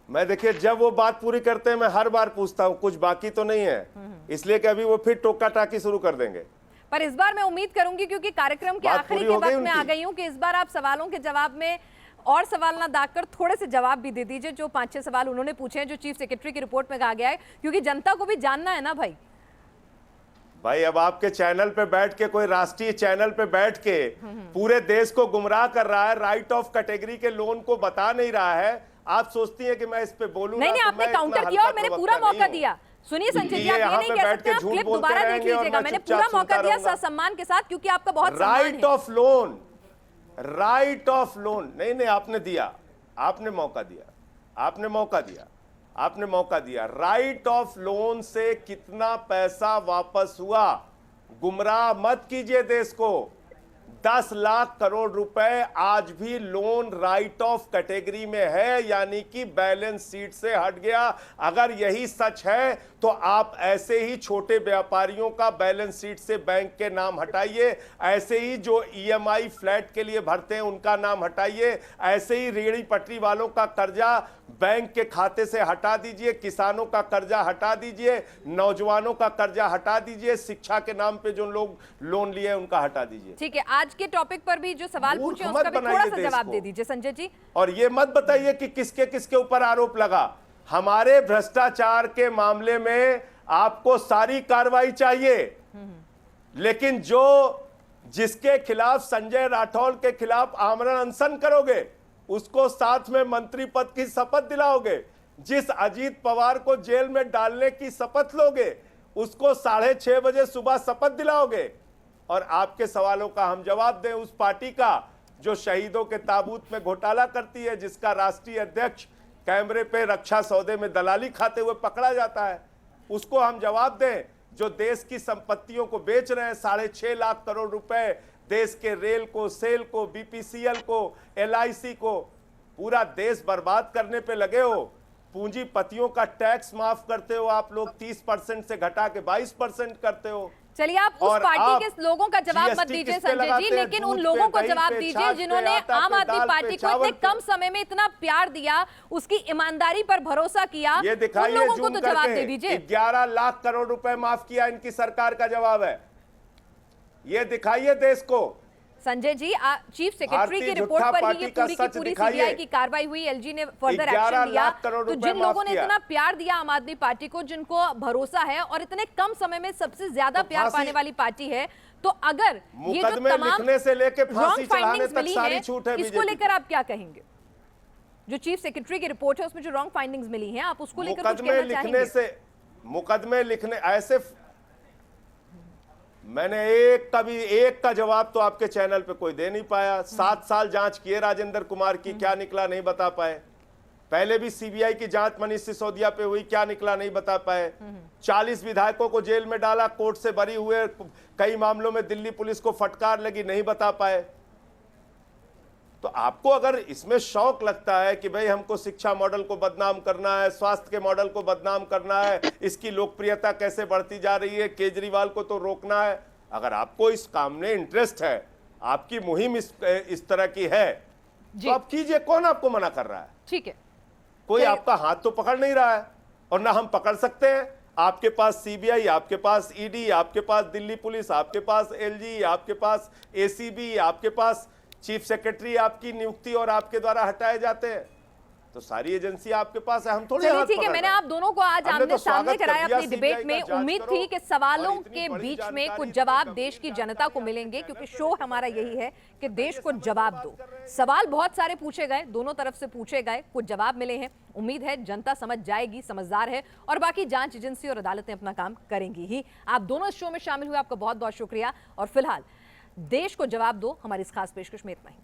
मैं देखिए, जब वो बात पूरी करते हैं मैं हर बार पूछता हूँ कुछ बाकी तो नहीं है, इसलिए कि अभी वो फिर टोका टाकी शुरू कर देंगे। पर इस बार मैं उम्मीद करूंगी, क्योंकि कार्यक्रम के आखिरी के वक्त में आ गई हूं, कि इस बार आप सवालों के जवाब में और सवाल ना दागकर थोड़े से जवाब भी दे दीजिए, जो 5-6 सवाल उन्होंने पूछे हैं, जो चीफ सेक्रेटरी की रिपोर्ट में कहा गया है, क्योंकि जनता को भी जानना है ना भाई। अब आपके चैनल पे बैठ के, कोई राष्ट्रीय चैनल पे बैठ के पूरे देश को गुमराह कर रहा है, राइट ऑफ कैटेगरी के लोन को बता नहीं रहा है। आप सोचती है कि मैं इस पे बोलूंगा? नहीं, आपने काउंटर किया और मैंने पूरा मौका दिया। सुनिए संजय जी, आप ये नहीं कह सकते, आप क्लिप दोबारा देख लीजिएगा। मैंने पूरा मौका दिया ससम्मान के साथ, क्योंकि आपका बहुत सम्मान है। Right of loan, right of loan. नहीं, आपने दिया, आपने मौका दिया, आपने मौका दिया, आपने मौका दिया। राइट ऑफ लोन से कितना पैसा वापस हुआ? गुमराह मत कीजिए देश को। 10 लाख करोड़ रुपए आज भी लोन राइट ऑफ कैटेगरी में है, यानी कि बैलेंस शीट से हट गया। अगर यही सच है तो आप ऐसे ही छोटे व्यापारियों का बैलेंस शीट से बैंक के नाम हटाइए, ऐसे ही जो ईएमआई फ्लैट के लिए भरते हैं उनका नाम हटाइए, ऐसे ही रेहड़ी पटरी वालों का कर्जा बैंक के खाते से हटा दीजिए, किसानों का कर्जा हटा दीजिए, नौजवानों का कर्जा हटा दीजिए, शिक्षा के नाम पे जो लोग लोन लिए उनका हटा दीजिए। ठीक है, आज के टॉपिक पर भी जो सवाल पूछे उसका भी थोड़ा सा जवाब दे दीजिए संजय जी। और ये मत बताइए कि किसके किसके ऊपर आरोप लगा। हमारे भ्रष्टाचार के मामले में आपको सारी कार्रवाई चाहिए, लेकिन जिसके खिलाफ, संजय राठौर के खिलाफ आमरण अनशन करोगे, उसको साथ में मंत्री पद की शपथ दिलाओगे। जिस अजीत पवार को जेल में डालने की शपथ लोगे, उसको 6:30 बजे सुबह शपथ दिलाओगे। और आपके सवालों का हम जवाब दें उस पार्टी का जो शहीदों के ताबूत में घोटाला करती है, जिसका राष्ट्रीय अध्यक्ष कैमरे पे रक्षा सौदे में दलाली खाते हुए पकड़ा जाता है, उसको हम जवाब दें। जो देश की संपत्तियों को बेच रहे हैं, 6.5 लाख करोड़ रुपए, देश के रेल को, सेल को, बीपीसीएल को, एलआईसी को, पूरा देश बर्बाद करने पे लगे हो। पूंजीपतियों का टैक्स माफ करते हो आप लोग, 30% से घटा के 22% करते हो। चलिए, आप उस पार्टी के लोगों का जवाब मत दीजिए संजय जी, लेकिन उन लोगों को जवाब दीजिए जिन्होंने आम आदमी पार्टी को इतने कम समय में इतना प्यार दिया, उसकी ईमानदारी पर भरोसा किया। ये उन लोगों को तो जवाब दे दीजिए। 11 लाख करोड़ रुपए माफ किया इनकी सरकार का जवाब है। ये दिखाइए देश को। संजय जी, चीफ सेक्रेटरी की रिपोर्ट पर ही ये पूरी की पूरी सीबीआई की कार्रवाई हुई, एलजी ने फर्दर एक्शन लिया। तो जिन लोगों ने इतना प्यार दिया आम आदमी पार्टी को, जिनको भरोसा है और इतने कम समय में सबसे ज्यादा प्यार पाने वाली पार्टी है, तो अगर ये जो तमाम रॉन्ग फाइंडिंग्स मिली हैं, इसको लेकर आप क्या कहेंगे? जो चीफ सेक्रेटरी की रिपोर्ट है उसमें जो रॉन्ग फाइंडिंग्स मिली हैं, आप उसको लेकर कुछ कहना चाहेंगे? मुकदमे लिखने ऐसे, मैंने एक का जवाब तो आपके चैनल पे कोई दे नहीं पाया। 7 साल जांच किए राजेंद्र कुमार की, क्या निकला नहीं बता पाए। पहले भी सीबीआई की जांच मनीष सिसोदिया पे हुई, क्या निकला नहीं बता पाए। 40 विधायकों को जेल में डाला, कोर्ट से बरी हुए, कई मामलों में दिल्ली पुलिस को फटकार लगी, नहीं बता पाए। तो आपको अगर इसमें शौक लगता है कि भाई हमको शिक्षा मॉडल को बदनाम करना है, स्वास्थ्य के मॉडल को बदनाम करना है, इसकी लोकप्रियता कैसे बढ़ती जा रही है, केजरीवाल को तो रोकना है, अगर आपको इस काम में इंटरेस्ट है, आपकी मुहिम इस तरह की है, तो आप कीजिए। कौन आपको मना कर रहा है? ठीक है, कोई आपका हाथ तो पकड़ नहीं रहा है, और ना हम पकड़ सकते हैं। आपके पास सीबीआई, आपके पास ईडी, आपके पास दिल्ली पुलिस, आपके पास एलजी, आपके पास एसीबी, आपके पास चीफ सेक्रेटरी आपकी नियुक्ति और आपके द्वारा हटाए जाते हैं। तो सारी एजेंसी आपके पास है, हम थोड़ी हाथ ठीक है। मैंने आप दोनों को आज आमने सामने कराया अपनी डिबेट में। उम्मीद थी कि सवालों के बीच में कुछ जवाब देश की जनता को मिलेंगे, क्योंकि शो हमारा यही है कि देश को जवाब दो। सवाल बहुत सारे पूछे गए, दोनों तरफ से पूछे गए, कुछ जवाब मिले हैं। उम्मीद है जनता समझ जाएगी, समझदार है, और बाकी जांच एजेंसी और अदालतें अपना काम करेंगी ही। आप दोनों इस शो में शामिल हुए, आपका बहुत बहुत शुक्रिया। और फिलहाल देश को जवाब दो हमारी इस खास पेशकश में इतना ही।